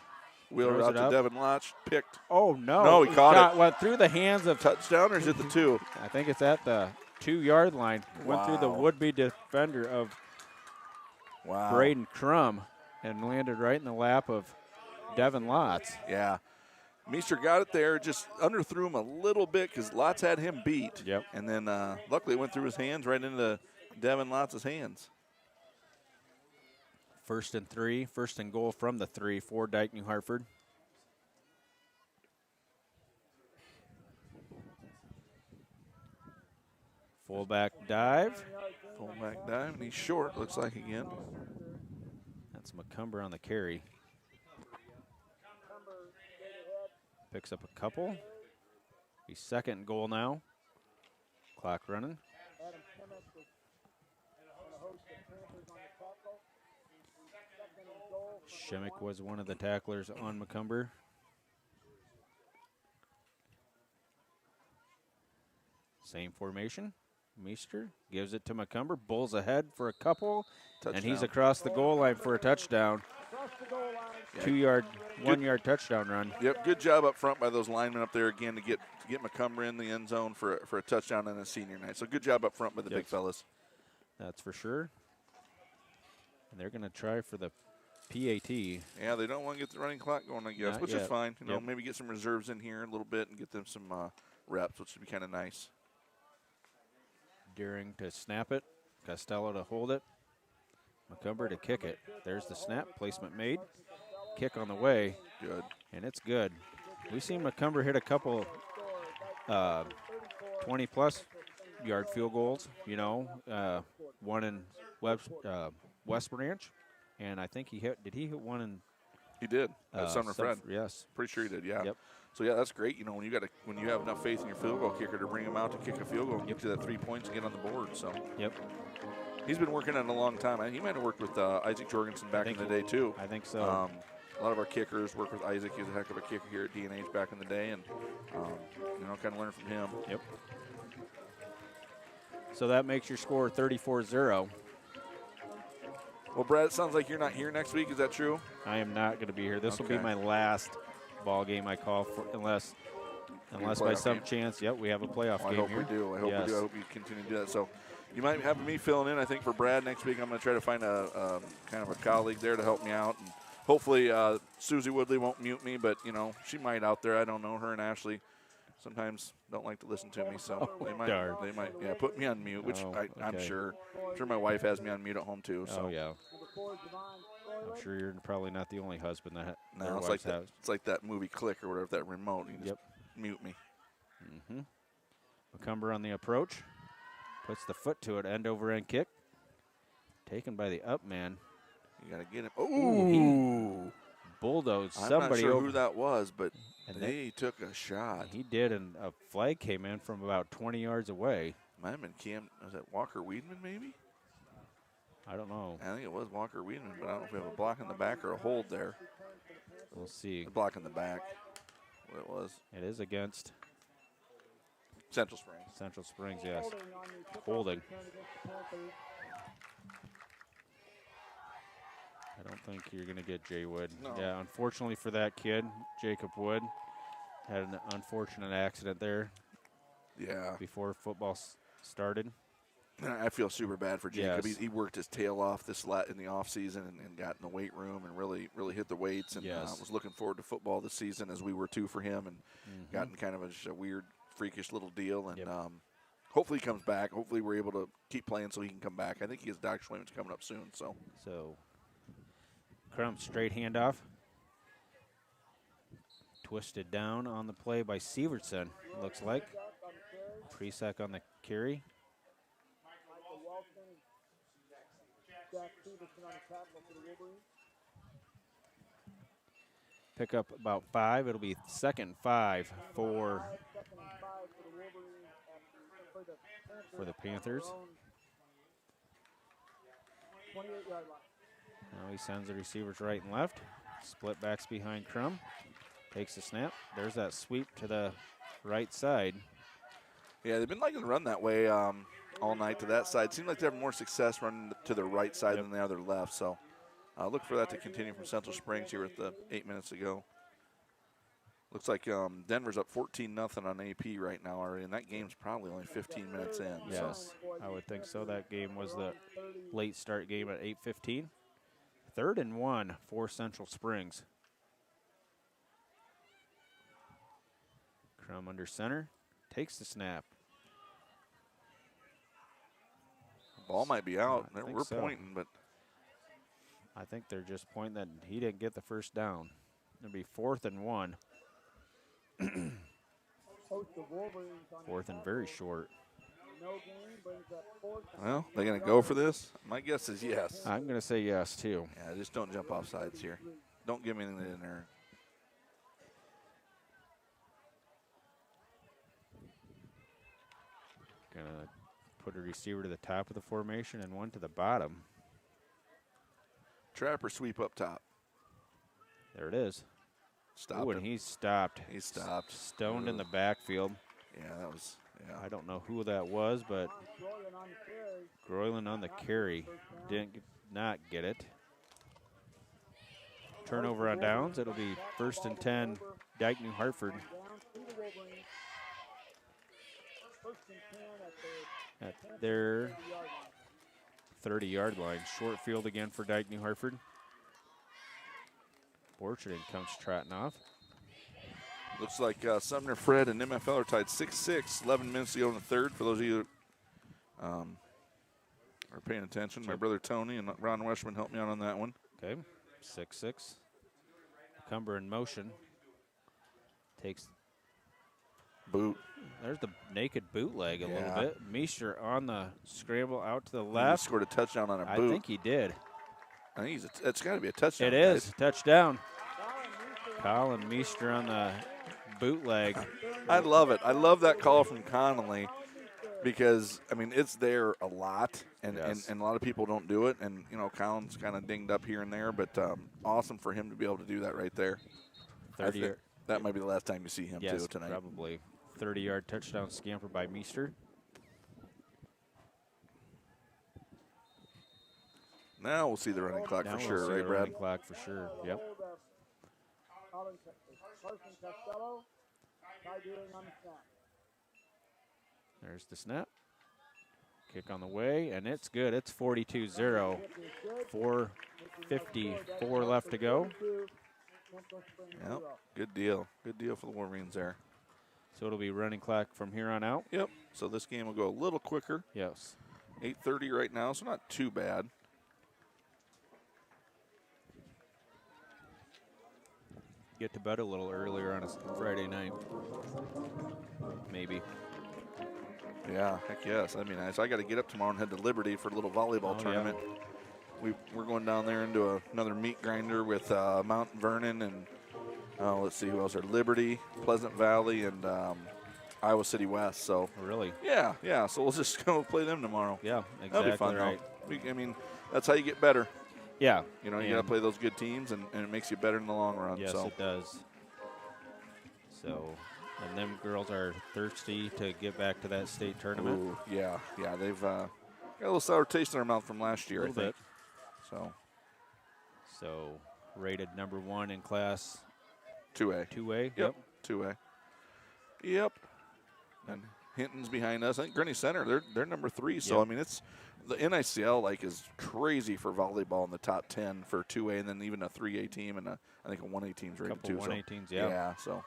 Wheel
Throws
route
it
to
up.
Devin Lotch. Picked.
Oh, no.
No, he caught it.
Went through the hands of.
Touchdown, or is it the 2?
I think it's at the 2-yard line. Went through the
Wow.
would-be defender of
Wow.
Braden Crum and landed right in the lap of Devin Lotz.
Yeah. Meester got it there, just underthrew him a little bit because Lotz had him beat.
Yep.
And then luckily it went through his hands right into Devin Lotz's hands.
1st and 3. 1st and goal from the 3 for Dike-New Hartford. Fullback dive.
Fullback dive, and he's short, looks like again.
That's McCumber on the carry. Picks up a couple. Be 2nd and goal now. Clock running.
Adam Kimmett was going to host the Panthers on the tackle. 2nd and goal.
Shimmick was one of the tacklers on McCumber. Same formation. Meester gives it to McCumber. Bulls ahead for a couple.
Touchdown.
And he's across the goal line for a touchdown.
Across the goal line.
2-yard, 1-yard touchdown run.
Yep, good job up front by those linemen up there again to get McCumber in the end zone for a touchdown on a senior night. So good job up front by the big fellas.
That's for sure. And they're going to try for the PAT.
Yeah, they don't want to get the running clock going, I guess,
Not
which
yet.
is fine.
Yep.
Maybe get some reserves in here a little bit and get them some reps, which would be kind of nice.
Deering to snap it. Costello to hold it. McCumber to kick it. There's the snap. Placement made. Kick on the way.
Good.
And it's good. We've seen McCumber hit a couple 20-plus yard field goals, one in West Branch. And I think did he hit one in?
He did. At Sumner Fred.
Yes.
Pretty sure he did, yeah.
Yep.
So, yeah, that's great. When you have enough faith in your field goal kicker to bring him out to kick a field goal and get to that 3 points and get on the board. So,
Yep.
he's been working on it a long time. He might have worked with Isaac Jorgensen back in the day, too.
I think so.
A lot of our kickers work with Isaac. He was a heck of a kicker here at D&H back in the day, and, kind of learn from him.
Yep. So that makes your score 34-0.
Well, Brad, it sounds like you're not here next week. Is that true?
I am not going to be here. This will be
Okay.
my last ball game I call for, unless by
playoff
some
game?
chance, we have a playoff
I
game
hope
here.
we do. I hope
Yes.
we do. I hope we continue to do that. So you might have me filling in, I think, for Brad next week. I'm going to try to find a kind of a colleague there to help me out. And hopefully Susie Woodley won't mute me, but, she might out there. I don't know. Her and Ashley sometimes don't like to listen to me, so
darn.
they might put me on mute, which
Oh,
I'm
okay.
sure my wife has me on mute at home too. So
Oh, yeah. I'm sure you're probably not the only husband that their
no, it's
wives
like
have.
it's like that movie Click or whatever, that remote. You can just mute me.
Mm-hmm. McCumber on the approach. Puts the foot to it, end over end kick. Taken by the up man.
You got to get him.
Ooh, he bulldozed
I'm
somebody
not sure
over.
who that was, but
And
they took a shot.
He did, and a flag came in from about 20 yards away.
Might have been was that Walker Weedman maybe?
I don't know.
I think it was Walker Weedman, but I don't know if we have a block in the back or a hold there.
We'll see.
A block in the back, what it was.
It is against
Central Springs.
Central Springs, yes. Holding. I don't think you're going to get Jay Wood.
No.
Yeah, unfortunately for that kid, Jacob Wood had an unfortunate accident there.
Yeah.
Before football started.
I feel super bad for Jacob.
Yes.
He worked his tail off in the off season and got in the weight room and really hit the weights and was looking forward to football this season, as we were too for him, and gotten kind of a weird, freakish little deal. And hopefully he comes back. Hopefully we're able to keep playing so he can come back. I think he has doctor's appointments coming up soon. So
Crum straight handoff. Twisted down on the play by Sievertson, looks like. Presack on the carry. Pick up about 5. It'll be 2nd and 5 for the Panthers.
28-yard line.
Now he sends the receivers right and left. Split backs behind Crum. Takes the snap. There's that sweep to the right side.
Yeah, they've been liking to run that way all night to that side. Seems like they have more success running to the right side than the other left. So look for that to continue from Central Springs here with the 8 minutes to go. Looks like Denver's up 14-0 on AP right now already, and that game's probably only 15 minutes in.
Yes, I would think so. That game was the late start game at 8:15. 3rd and 1 for Central Springs. Crum under center, takes the snap.
Ball might be out. We're
so.
pointing, but
I think they're just pointing that he didn't get the first down. It'll be 4th and 1. 4th and very short.
Well, they're going to go for this? My guess is yes.
I'm going to say yes, too.
Yeah, just don't jump off sides here. Don't give me anything in there.
Going to put a receiver to the top of the formation and one to the bottom.
Trap or sweep up top.
There it is.
Stopped.
And he stopped.
He stopped.
Stoned in the backfield.
Yeah, that was,
I don't know who that was, but Groyland on the carry. Not get it. Turnover on downs. It'll be 1st and 10, Dike-New Hartford. At their 30-yard line. Short field again for Dike-New Hartford. Borcherding comes trotting off.
Looks like Sumner Fred and MFL are tied 6-6. 11 minutes to go in the 3rd. For those of you that are paying attention, my brother Tony and Ron Westman helped me out on that one.
Okay, 6-6. Cumber in motion. Takes
boot.
There's the naked bootleg a little bit. Meester on the scramble out to the left.
He scored a touchdown on a boot.
I think he did.
I think it's got to be a touchdown.
It is. Touchdown. Colin Meester on the bootleg.
I love it. I love that call from Connolly because, I mean, it's there a lot, and a lot of people don't do it. And, you know, Colin's kind of dinged up here and there, but awesome for him to be able to do that right there.
30.
That might be the last time you see him, too, tonight.
Probably. 30-yard touchdown scamper by Meester.
Now we'll see the running clock for sure, right, Brad?
Running clock for sure, yep. There's the snap. Kick on the way, and it's good. It's 42-0. 4:54 left to go.
Yep, good deal. Good deal for the Wolverines there.
So it'll be running clock from here on out?
Yep. So this game will go a little quicker.
Yes.
8:30 right now, so not too bad.
Get to bed a little earlier on a Friday night. Maybe.
Yeah, heck yes. I mean, I got to get up tomorrow and head to Liberty for a little volleyball tournament. Yeah. We're going down there into another meat grinder with Mount Vernon and let's see who else are Liberty, Pleasant Valley, and Iowa City West. So
really,
yeah. So we'll just go play them tomorrow.
Yeah, exactly.
That'll be fun,
right.
I mean, that's how you get better.
Yeah,
you got to play those good teams, and it makes you better in the long run.
Yes,
so.
It does. So, and them girls are thirsty to get back to that state tournament.
Ooh, yeah. They've got a little sour taste in their mouth from last year, I think.
So, rated number 1 in class.
2A.
2A.
Yep. 2A. Yep. And Hinton's behind us. I think Gurney Center, they're number 3. So, I mean, it's the NICL is crazy for volleyball in the top 10 for 2A, and then even a 3A team and I think a 1A team's rated too.
1A teams, yeah.
Yeah, so.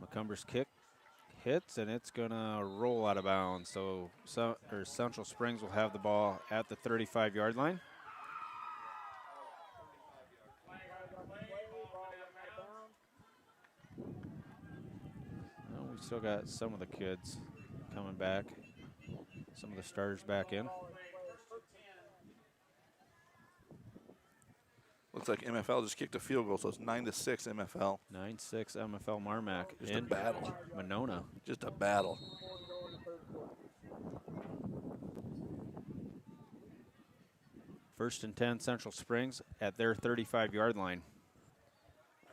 McCumber's kick hits, and it's going to roll out of bounds. So Central Springs will have the ball at the 35-yard line. Well, we still got some of the kids coming back, some of the starters back in.
Looks like MFL just kicked a field goal, so it's 9-6 MFL.
9-6 MFL Marmac.
Just a battle.
Monona.
Just a battle.
First and 10, Central Springs at their 35-yard line.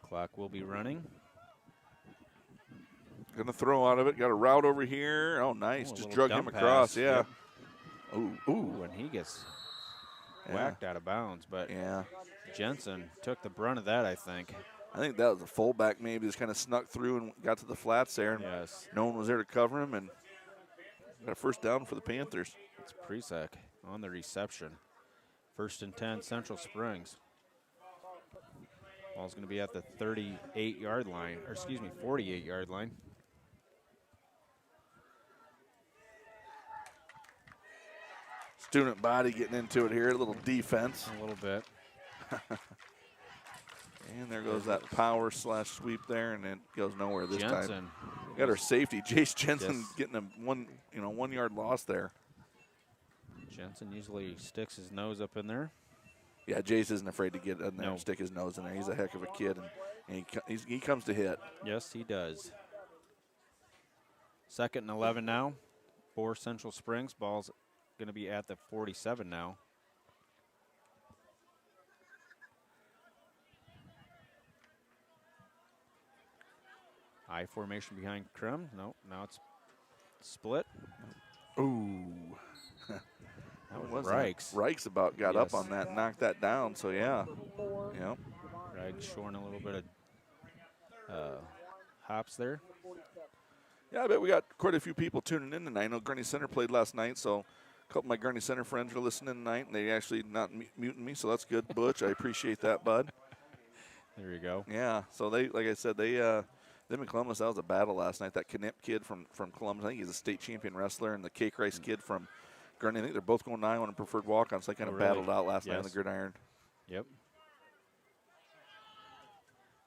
Clock will be running.
Going to throw out of it. Got a route over here. Oh, nice. Just drug him across. Yeah.
Yep.
Ooh.
And he gets whacked out of bounds, but Jensen took the brunt of that, I think.
I think that was a fullback maybe just kind of snuck through and got to the flats there. And no one was there to cover him, and got a first down for the Panthers.
It's Presac on the reception. First and 10, Central Springs. Ball's going to be at the 38-yard line, or excuse me, 48-yard line.
Student body getting into it here, a little defense.
A little bit.
And there goes that power / sweep there, and it goes nowhere this time. Got our safety, Jace Jensen, getting a 1 yard loss there.
Jensen usually sticks his nose up in there.
Yeah, Jace isn't afraid to get in there and stick his nose in there. He's a heck of a kid, and he comes to hit.
Yes, he does. Second and 11 now for Central Springs. Ball's going to be at the 47 now. I formation behind Krum. No, now it's split.
Ooh.
That was Reichs.
Reichs about got up on that and knocked that down, so yeah. Yep.
Reichs showing a little bit of hops there.
Yeah, I bet we got quite a few people tuning in tonight. I know Gurney Center played last night, so a couple of my Gurney Center friends are listening tonight, and they actually not muting me, so that's good. Butch, I appreciate that, bud.
There you go.
Yeah, so they, like I said, them in Columbus, that was a battle last night. That Knipp kid from Columbus, I think he's a state champion wrestler, and the Cake Rice kid from Gurney, I think they're both going 9-1 in preferred walk-on, so they kind of battled out last night on the gridiron.
Yep.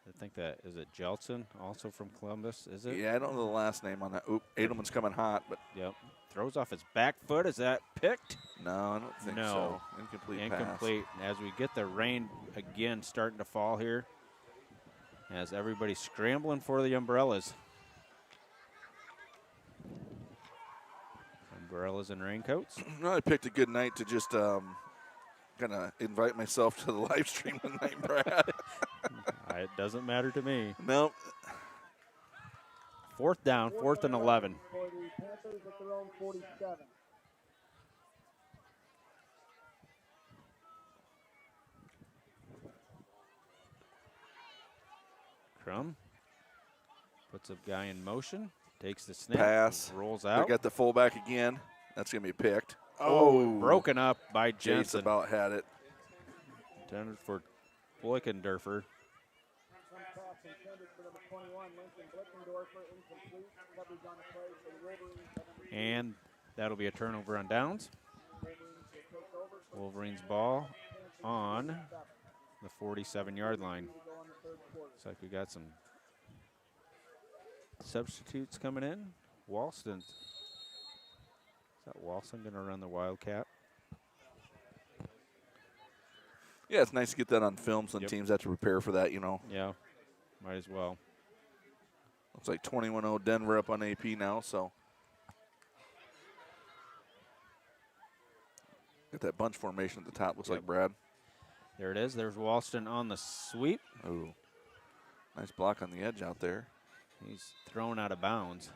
I think that, is it Jeltsin, also from Columbus, is it?
Yeah, I don't know the last name on that. Oop, Edelman's coming hot, but.
Yep. Throws off his back foot. Is that picked?
No, I don't think so. Incomplete pass.
As we get the rain again starting to fall here, as everybody's scrambling for the umbrellas. Umbrellas and raincoats.
I picked a good night to just kind of invite myself to the live stream tonight, Brad.
It doesn't matter to me.
Nope.
Fourth down, 4th and 11.
For the Panthers at their own 47.
Krum puts a guy in motion, takes the snap,
pass,
rolls out.
They got the fullback again. That's going to be picked.
Oh, broken up by Jensen.
Jace about had it.
Intended for Boykendorfer.
intended for number 21, Lincoln Blickendorfer, incomplete. Coverage on the play for the Wolverines by number 2.
And that'll be a turnover on downs.
Wolverines will take over.
Wolverines ball
Panthers
on
7.
the 47-yard line.
To go in the third quarter.
Looks like we got some substitutes coming in. Walston. Is that Walston going to run the Wildcat?
Yeah, it's nice to get that on film. Some teams have to prepare for that, you know.
Yeah, might as well.
Looks like 21-0 Denver up on AP now, so. Got that bunch formation at the top, looks like Brad.
There it is. There's Walston on the sweep.
Oh, nice block on the edge out there.
He's thrown out of bounds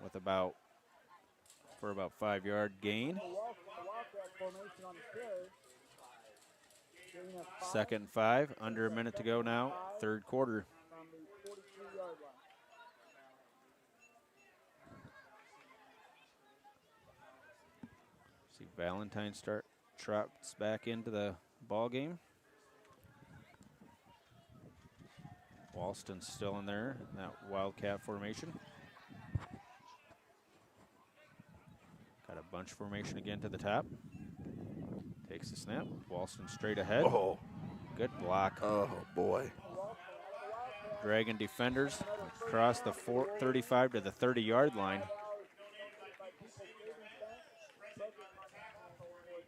with about 5-yard gain.
Wildcat formation on the carry.
2nd and 5, under a minute to go now, third quarter.
From the 43-yard line.
See Valentine trots back into the ball game. Walston's still in there, in that Wildcat formation. Got a bunch formation again to the top. Takes the snap. Walston straight ahead.
Oh.
Good block.
Oh, boy.
Dragon defenders across the 35 to the 30-yard line.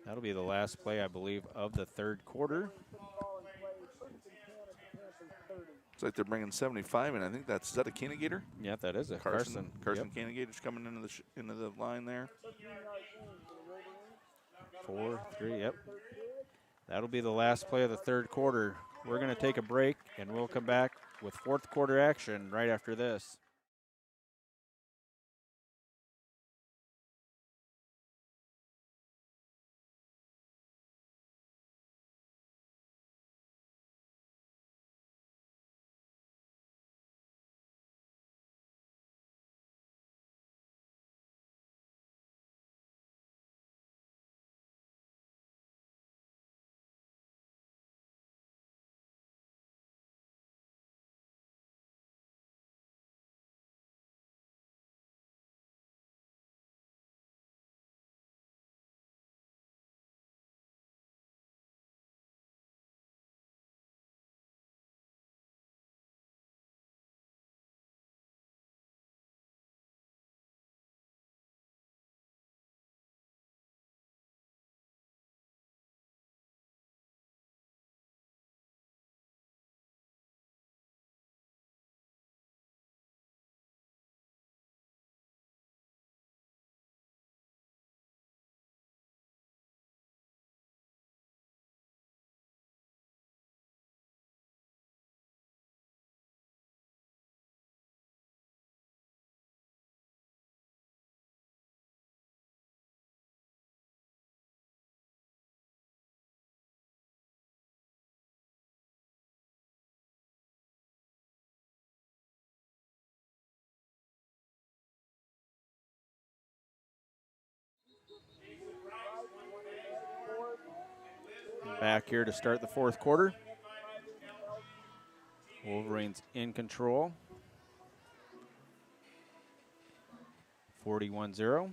That'll be the last play, I believe, of the third quarter.
Looks like they're bringing 75 in. I think is that a Canagator?
Yeah, that is a
Carson
Yep.
Canagator's coming into the line there.
4-3, yep. That'll be the last play of the third quarter. We're going to take a break, and we'll come back with fourth quarter action right after this. Back here to start the fourth quarter. Wolverines in control. 41-0.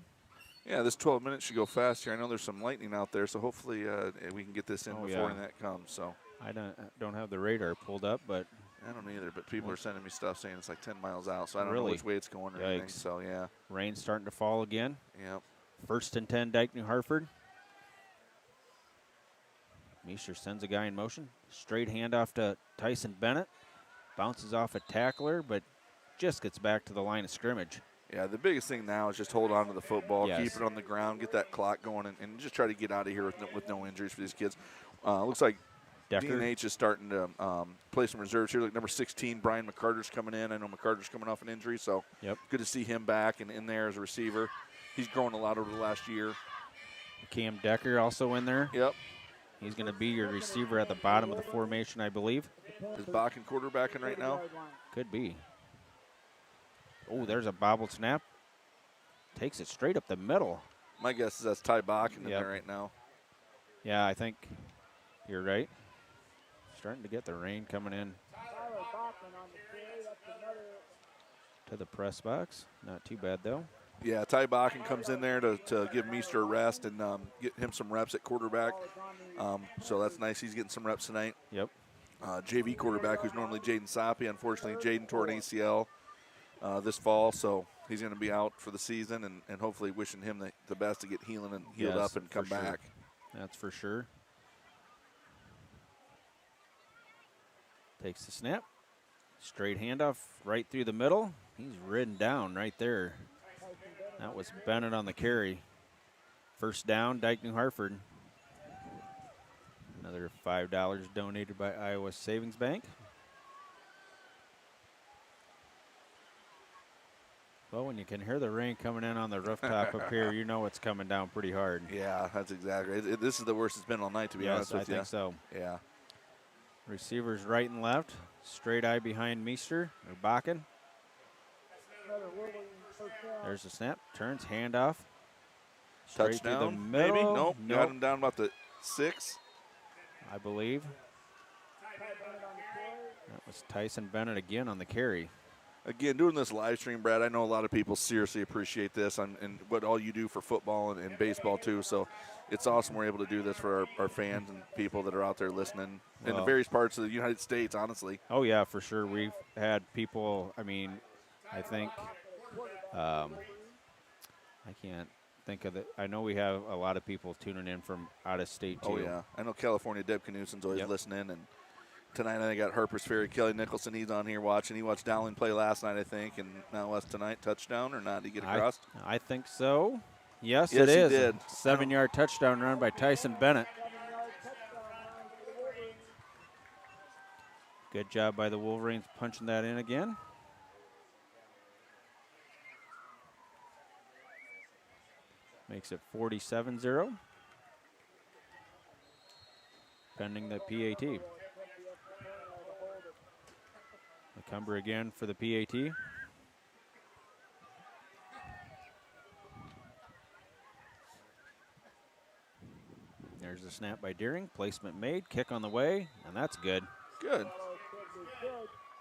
Yeah, this 12 minutes should go fast here. I know there's some lightning out there, so hopefully we can get this in before that comes. So
I don't have the radar pulled up, but
I don't either. But people are sending me stuff saying it's like 10 miles out, so I don't know which way it's going or anything. So yeah,
rain's starting to fall again.
Yep.
1st and 10, Dike-New Hartford. Meisher sends a guy in motion. Straight handoff to Tyson Bennett. Bounces off a tackler, but just gets back to the line of scrimmage.
Yeah, the biggest thing now is just hold on to the football, keep it on the ground, get that clock going, and just try to get out of here with no injuries for these kids. Looks like D&H is starting to play some reserves here. Like number 16, Brian McCarter's coming in. I know McCarter's coming off an injury, so good to see him back and in there as a receiver. He's grown a lot over the last year.
Cam Decker also in there.
Yep.
He's going to be your receiver at the bottom of the formation, I believe.
Is Bakken quarterbacking right now?
Could be. Oh, there's a bobbled snap. Takes it straight up the middle.
My guess is that's Ty Bakken in there right now.
Yeah, I think you're right. Starting to get the rain coming in.
Tyler Bachman on the carry
to the press box. Not too bad, though.
Yeah, Ty Bakken comes in there to give Meester a rest and get him some reps at quarterback. So that's nice. He's getting some reps tonight.
Yep.
JV quarterback, who's normally Jaden Soppy. Unfortunately, Jaden tore an ACL this fall, so he's going to be out for the season, and hopefully wishing him the best to get healing and healed up and come back.
That's for sure. Takes the snap. Straight handoff right through the middle. He's ridden down right there. That was Bennett on the carry. First down, Dike-New Hartford. Another $5 donated by Iowa Savings Bank. Well, when you can hear the rain coming in on the rooftop up here, you know it's coming down pretty hard.
Yeah, that's exactly it. This is the worst it's been all night, to be honest with you.
I think so.
Yeah.
Receivers right and left. Straight eye behind Meester, or Bakken. There's the snap. Turns, handoff. Straight
Touchdown,
through the middle.
maybe? Nope. Got him down about the 6.
I believe. That was Tyson Bennett again on the carry.
Again, doing this live stream, Brad, I know a lot of people seriously appreciate this and what all you do for football and baseball, too. So it's awesome we're able to do this for our fans and people that are out there listening in the various parts of the United States, honestly.
Oh, yeah, for sure. We've had people, I mean, I think, I can't think of it. I know we have a lot of people tuning in from out of state, too.
Oh, yeah. I know California, Deb Knudsen's always listening. And tonight I got Harper's Ferry, Kelly Nicholson. He's on here watching. He watched Dowling play last night, I think, and now us tonight. Touchdown or not? Did he get across?
I think so. Yes,
it is.
He did. 7-yard touchdown run by Tyson Bennett. Good job by the Wolverines punching that in again. Makes it 47-0. Pending the PAT. McCumber again for the PAT. There's the snap by Deering. Placement made. Kick on the way, and that's good.
Good.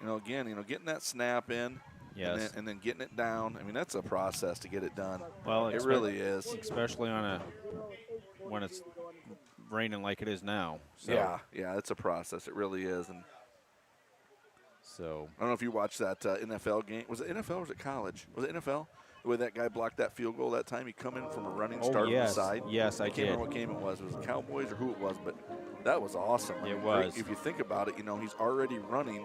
Again, getting that snap in.
Yes.
And then getting it down. I mean, that's a process to get it done.
Well,
it really is.
Especially when it's raining like it is now. So.
Yeah, it's a process. It really is. And
so
I don't know if you watched that NFL game. Was it NFL or was it college? Was it NFL? The way that guy blocked that field goal that time, he come in from a running start on the side.
Yes, I
can't remember what game it was. It was the Cowboys or who it was, but that was awesome.
It was.
If you think about it, he's already running,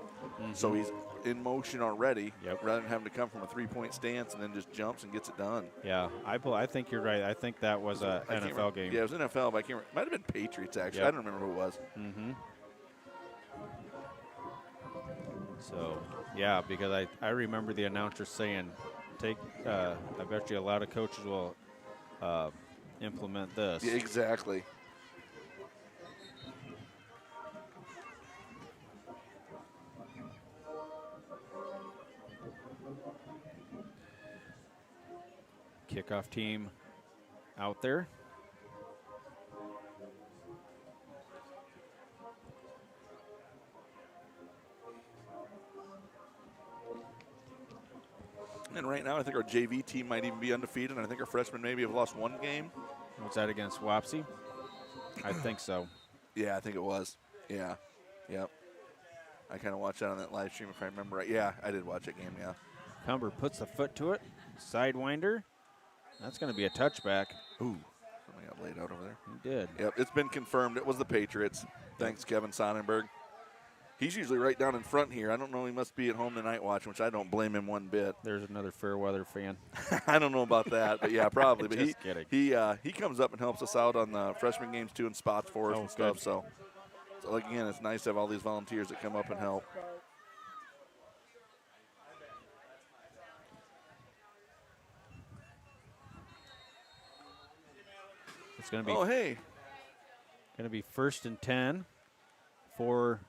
so he's in motion already, rather than having to come from a three-point stance and then just jumps and gets it done.
Yeah, I think you're right. I think that was an NFL game.
Yeah, it was NFL, but I can't remember. It might have been Patriots, actually. I don't remember who it was.
So, yeah, because I remember the announcer saying, I bet you a lot of coaches will implement this.
Yeah, exactly.
Kickoff team out there.
And right now, I think our JV team might even be undefeated, and I think our freshmen maybe have lost one game.
Was that against Wapsie? I think so.
Yeah, I think it was. Yeah. Yep. I kind of watched that on that live stream if I remember right. Yeah, I did watch that game, yeah.
Cumber puts the foot to it. Sidewinder. That's going to be a touchback.
Ooh, something got laid out over there.
He did.
Yep, it's been confirmed. It was the Patriots. Thanks, Kevin Sonnenberg. He's usually right down in front here. I don't know. He must be at home tonight watching, which I don't blame him one bit.
There's another Fairweather fan.
I don't know about that, but yeah, probably. But
Just kidding.
He comes up and helps us out on the freshman games too and spots for us and stuff.
Good.
So again, it's nice to have all these volunteers that come up and help.
It's going to be.
Oh, hey.
Going to be 1st and 10 for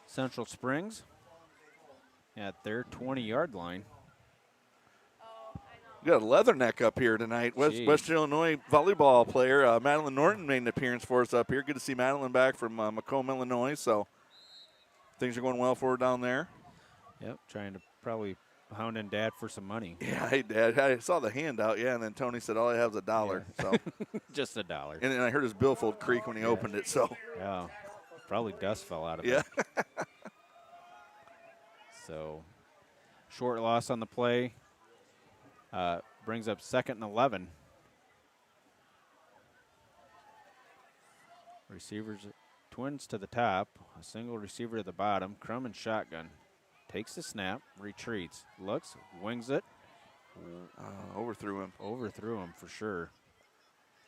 Central Springs at their 20-yard line.
We got a Leatherneck up here tonight. West Illinois volleyball player Madeline Norton made an appearance for us up here. Good to see Madeline back from Macomb, Illinois. So things are going well for her down there.
Yep, trying to probably hounding Dad for some money.
Yeah, hey, Dad, I saw the handout, yeah, and then Tony said all I have is $1.
Yeah.
So,
Just $1.
and then I heard his billfold creak when he opened it. So,
Yeah, probably dust fell out of
yeah.
it. So, short loss on the play. Brings up 2nd and 11. Receivers, twins to the top, a single receiver to the bottom. Crum and shotgun. Takes the snap, retreats, looks, wings it.
Overthrew him.
Overthrew him for sure.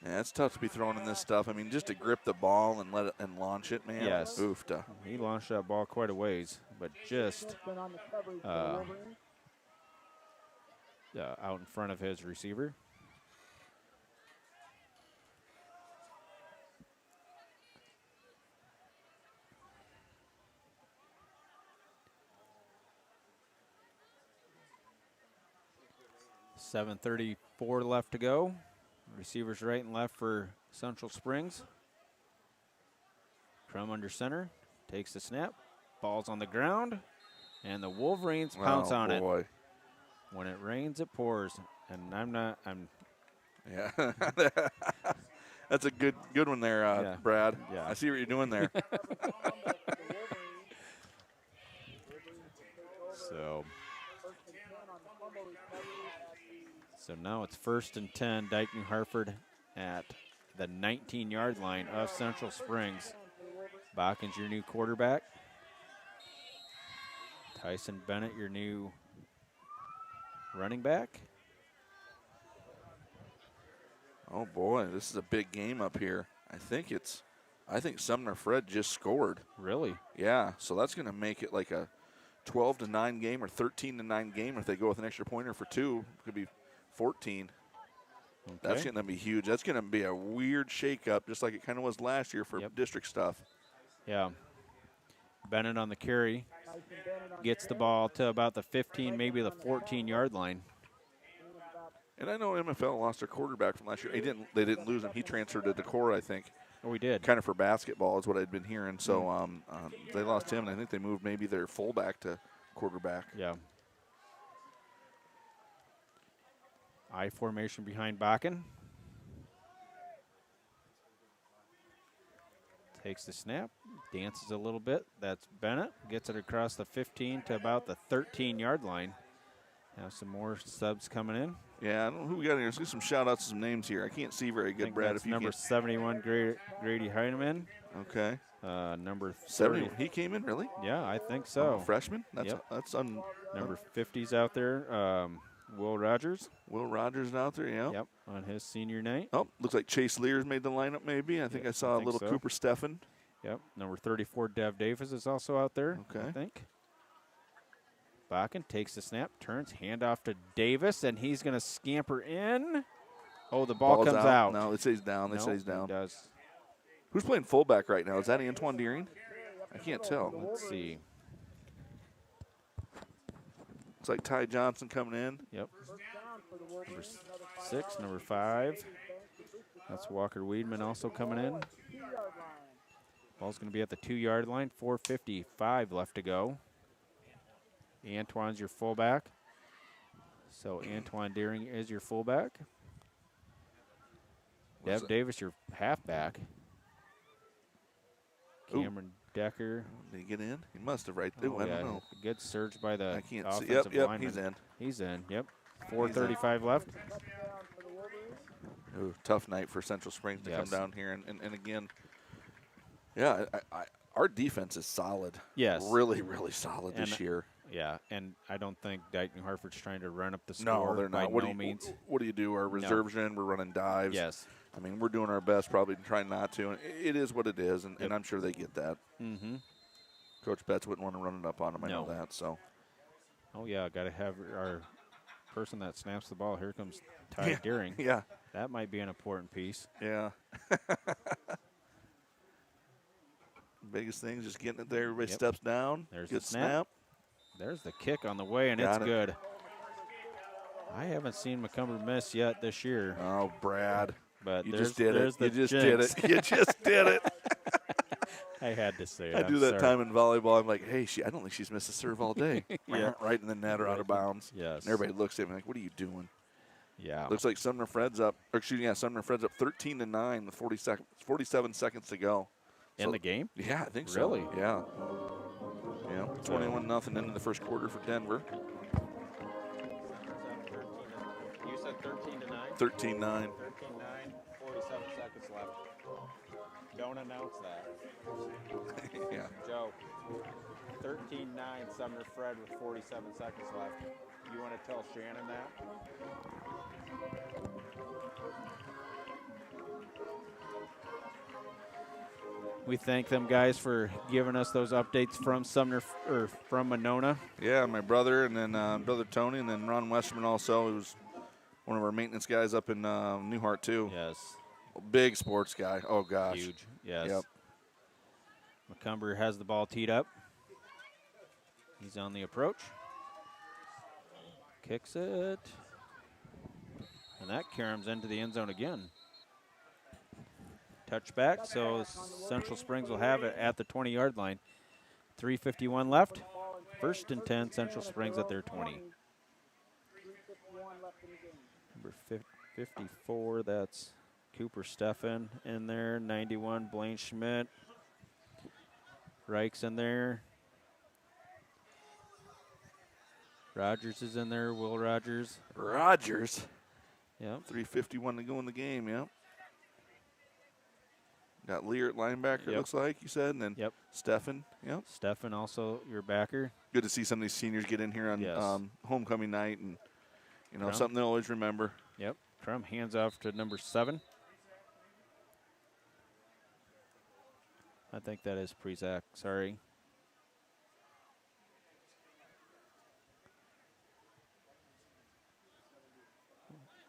Yeah, it's tough to be throwing in this stuff. I mean, just to grip the ball and let it and launch it, man.
Yes.
Oofta.
He launched that ball quite a ways, but just
On the coverage for the Wolverines.
out in front of his receiver. .734 left to go. Receivers right and left for Central Springs. Crum under center, takes the snap, ball's on the ground, and the Wolverines pounce on it. When it rains, it pours, and
Yeah. That's a good one there,
Yeah.
Brad.
Yeah.
I see what you're doing there.
So now it's 1st and 10, Dike-New Hartford at the 19-yard line of Central Springs. Bakken's your new quarterback. Tyson Bennett, your new running back.
Oh boy, this is a big game up here. I think Sumner Fred just scored.
Really?
Yeah, so that's going to make it like a 12-9 game or 13-9 game if they go with an extra pointer for 2. It could be 14.
Okay.
That's going to be huge. That's going to be a weird shakeup, just like it kind of was last year for district stuff.
Yeah. Bennett on the carry. Gets the ball to about the 15, maybe the 14-yard line.
And I know MFL lost their quarterback from last year. They didn't lose him. He transferred to Decorah, I think.
Oh, we did.
Kind of for basketball is what I'd been hearing. So they lost him, and I think they moved maybe their fullback to quarterback.
Yeah. I formation behind Bakken. Takes the snap, dances a little bit. That's Bennett. Gets it across the 15 to about the 13-yard line. Have some more subs coming in.
Yeah, I don't know who we got in here. Let's get some shout-outs to some names here. I can't see very good, Brad.
If you number 71, Grady Heineman.
Okay.
Number
70. He came in, really?
Yeah, I think so.
Freshman?
That's number 50's out there. Will Rogers.
Will Rogers out there, yeah.
Yep, on his senior night.
Oh, looks like Chase Lears made the lineup maybe. I think I saw a little Cooper Steffen.
Yep, number 34, Dev Davis is also out there, I think. Bakken takes the snap, turns, handoff to Davis, and he's going to scamper in. Oh, the ball comes out.
No, it says down. They say he's down.
He does.
Who's playing fullback right now? Is that Antoine Deering? I can't tell.
Let's see.
Looks like Ty Johnson coming in.
Yep. Number 6, number 5. That's Walker Weedman also coming in. Ball's going to be at the 2-yard line. 4:55 left to go. Antoine's your fullback. So Antoine Deering is your fullback. Dev Davis, your halfback. Cameron Decker.
Did he get in? He must have right there. I don't know.
Good surge by the
I can't
offensive
see. Yep,
lineman.
he's in.
He's in, yep. 4:35 left.
Ooh, tough night for Central Springs to come down here. And again, yeah, our defense is solid.
Yes.
Really, really solid this year.
Yeah, and I don't think Dike-New Hartford's trying to run up the
No,
score.
they're not.
By no means.
What do you do? Our reserves are in. We're running dives.
Yes.
I mean, we're doing our best, probably trying not to. And it is what it is, and I'm sure they get that.
Mm-hmm.
Coach Betts wouldn't want to run it up on them. I know that. So.
Oh, yeah, got to have our person that snaps the ball. Here comes Ty Deering.
Yeah.
That might be an important piece.
Yeah. Biggest thing is just getting it there. Everybody steps down.
There's
good
the snap. There's the kick on the way, and it's good. I haven't seen McCumber miss yet this year.
Oh, Brad.
But
you just did it. You just did it. You just did it.
I had to say it.
I
I'm
do that
sorry.
time in volleyball. I'm like, hey, I don't think she's missed a serve all day.
Yeah.
Right in the net or out of bounds.
Yes.
And everybody looks at me like, what are you doing?
Yeah.
Looks like Sumner Fred's up. Or excuse me, yeah, Sumner Fred's up 13-9 with 47 seconds to go.
In the game?
Yeah, I think
Really?
so. Yeah. Yeah. 21-0 into the first quarter for Denver.
You said 13-9?
13-9.
13-9, 47 seconds left. Don't announce that.
Yeah.
Joe, 13-9 Sumner Fred with 47 seconds left. You want to tell Shannon that? We thank them guys for giving us those updates from Sumner or from Monona.
Yeah, my brother and then brother Tony and then Ron Westerman also. He was one of our maintenance guys up in Newhart too.
Yes.
Big sports guy. Oh gosh.
Huge. Yes.
Yep.
McCumber has the ball teed up. He's on the approach. Kicks it. And that caroms into the end zone again. Touchback, so Central Springs will have it at the 20-yard line. 3:51 left. 1st and 10, Central Springs at their 20. Number 54, that's Cooper Steffen in there. 91, Blaine Schmidt. Reich's in there. Rogers is in there, Will Rogers.
Rogers.
Yep.
3:51 to go in the game, yep. Got Lear at linebacker, looks like you said, and then Steffen, yep.
Steffen also your backer.
Good to see some of these seniors get in here on homecoming night, and you know
Crum.
something they'll always remember.
Yep. Crum hands off to number 7. I think that is Prezak. Sorry.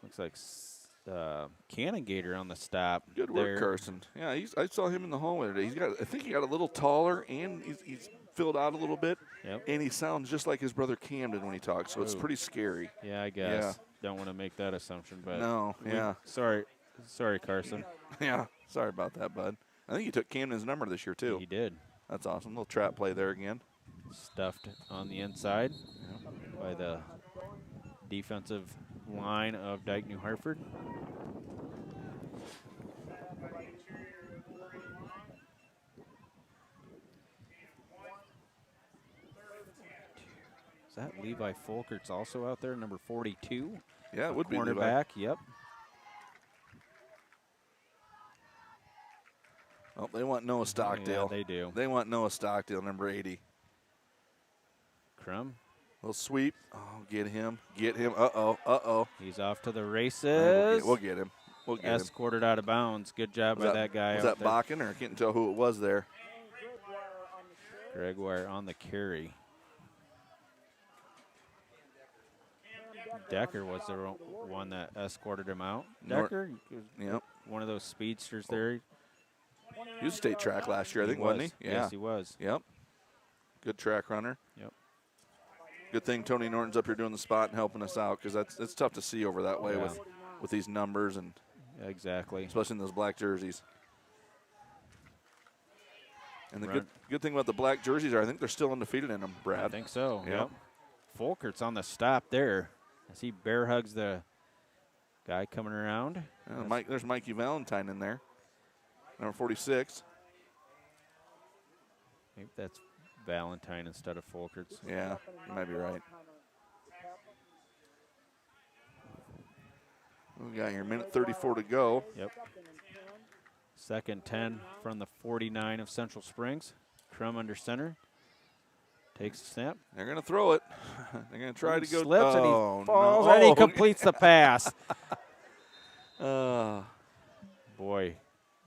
Looks like Cannon Gator on the stop.
Good work, Carson. Yeah, I saw him in the hallway today. I think he got a little taller, and he's filled out a little bit.
Yep.
And he sounds just like his brother Camden when he talks, so it's pretty scary.
Yeah, I guess. Yeah. Don't want to make that assumption, but
no, yeah.
Sorry, Carson.
Yeah, sorry about that, bud. I think he took Camden's number this year too.
He did.
That's awesome. Little trap play there again.
Stuffed on the inside by the defensive line of Dike-New Hartford. Is that Levi Folkert's also out there, number 42?
Yeah, it would be
cornerback. Yep.
Oh, they want Noah Stockdale.
Yeah, they do.
They want Noah Stockdale, number 80.
Crum.
Little sweep. Oh, get him. Get him. Uh-oh.
He's off to the races.
We'll get him.
Escorted out of bounds. Good job by that guy.
Was that Bakken, or I can't tell who it was there?
Gregoire on the carry. Decker was the one that escorted him out. Decker,
yep.
One of those speedsters there.
He was state track last year, I think, wasn't he? Yeah.
Yes, he was.
Yep. Good track runner.
Yep.
Good thing Tony Norton's up here doing the spot and helping us out, because it's tough to see over that way with these numbers and
exactly,
especially in those black jerseys. And the good thing about the black jerseys are I think they're still undefeated in them, Brad.
I think so.
Yep.
Folkert's on the stop there as he bear hugs the guy coming around.
There's Mikey Valentine in there, number 46.
Maybe that's Valentine instead of Folkert's.
Yeah, you might be right. We got here, minute 34 to go.
Yep. 2nd 10 from the 49 of Central Springs. Crum under center. Takes a snap.
They're going to throw it. They're going to try to go.
Slips and he falls and he completes the pass. Boy,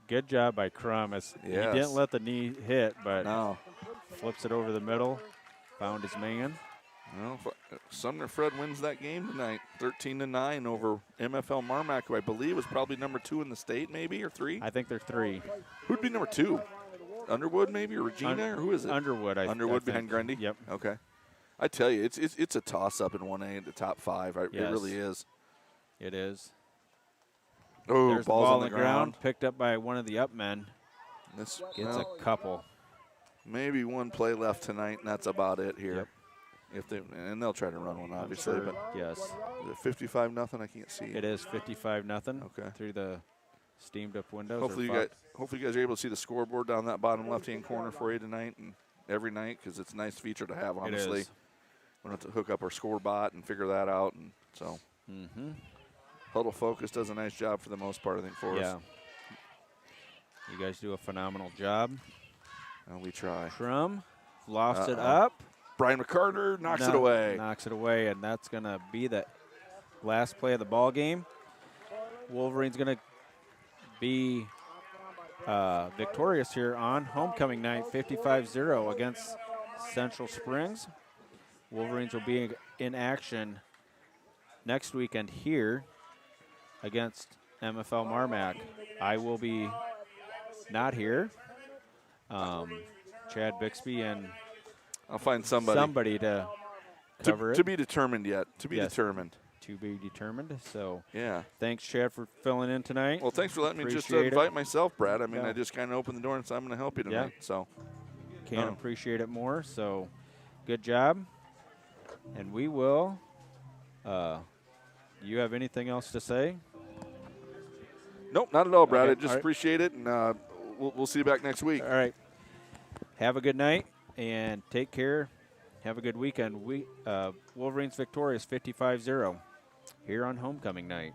good job by Crum. He didn't let the knee hit, but flips it over the middle. Found his man.
Well, Sumner Fred wins that game tonight, 13-9 over MFL Marmac, who I believe was probably number 2 in the state, maybe, or 3.
I think they're 3.
Who'd be number 2? Underwood, maybe, or Regina, or who is it?
Underwood.
Underwood behind Grundy.
Yep.
Okay. I tell you, it's a toss-up in 1A at the top 5. It really is.
It is.
Oh,
there's
ball's
the ball
on the ground.
Picked up by one of the up men.
This
gets a couple.
maybe one play left tonight, and that's about it here.
Yep.
And they'll try to run one, obviously.
sure.
But
Yes.
is it 55-0? I can't see.
It is 55-0.
Okay.
Through the steamed up windows.
Hopefully you guys are able to see the scoreboard down that bottom left-hand corner for you tonight and every night, because it's a nice feature to have, honestly.
It is.
We don't have to hook up our score bot and figure that out. And so Huddle Focus does a nice job for the most part, I think, for us.
You guys do a phenomenal job.
And we try.
Trum lost it up.
Brian McCarter knocks it away.
Knocks it away, and that's going to be the last play of the ball game. Wolverines going to be victorious here on homecoming night, 55-0 against Central Springs. Wolverines will be in action next weekend here against MFL Marmac. I will be not here. Chad Bixby and
I'll find somebody
to cover it.
To be determined yet. To be determined.
To be determined. So
yeah.
Thanks, Chad, for filling in tonight.
Well, thanks for letting me just invite myself, Brad. I mean, I just kind of opened the door and said I'm going to help you tonight. So
can't appreciate it more. So good job. And we will. You have anything else to say?
Nope, not at all, Brad.
Okay,
I just appreciate it, and we'll see you back next week.
All right. Have a good night and take care. Have a good weekend. Wolverines victorious 55-0 here on homecoming night.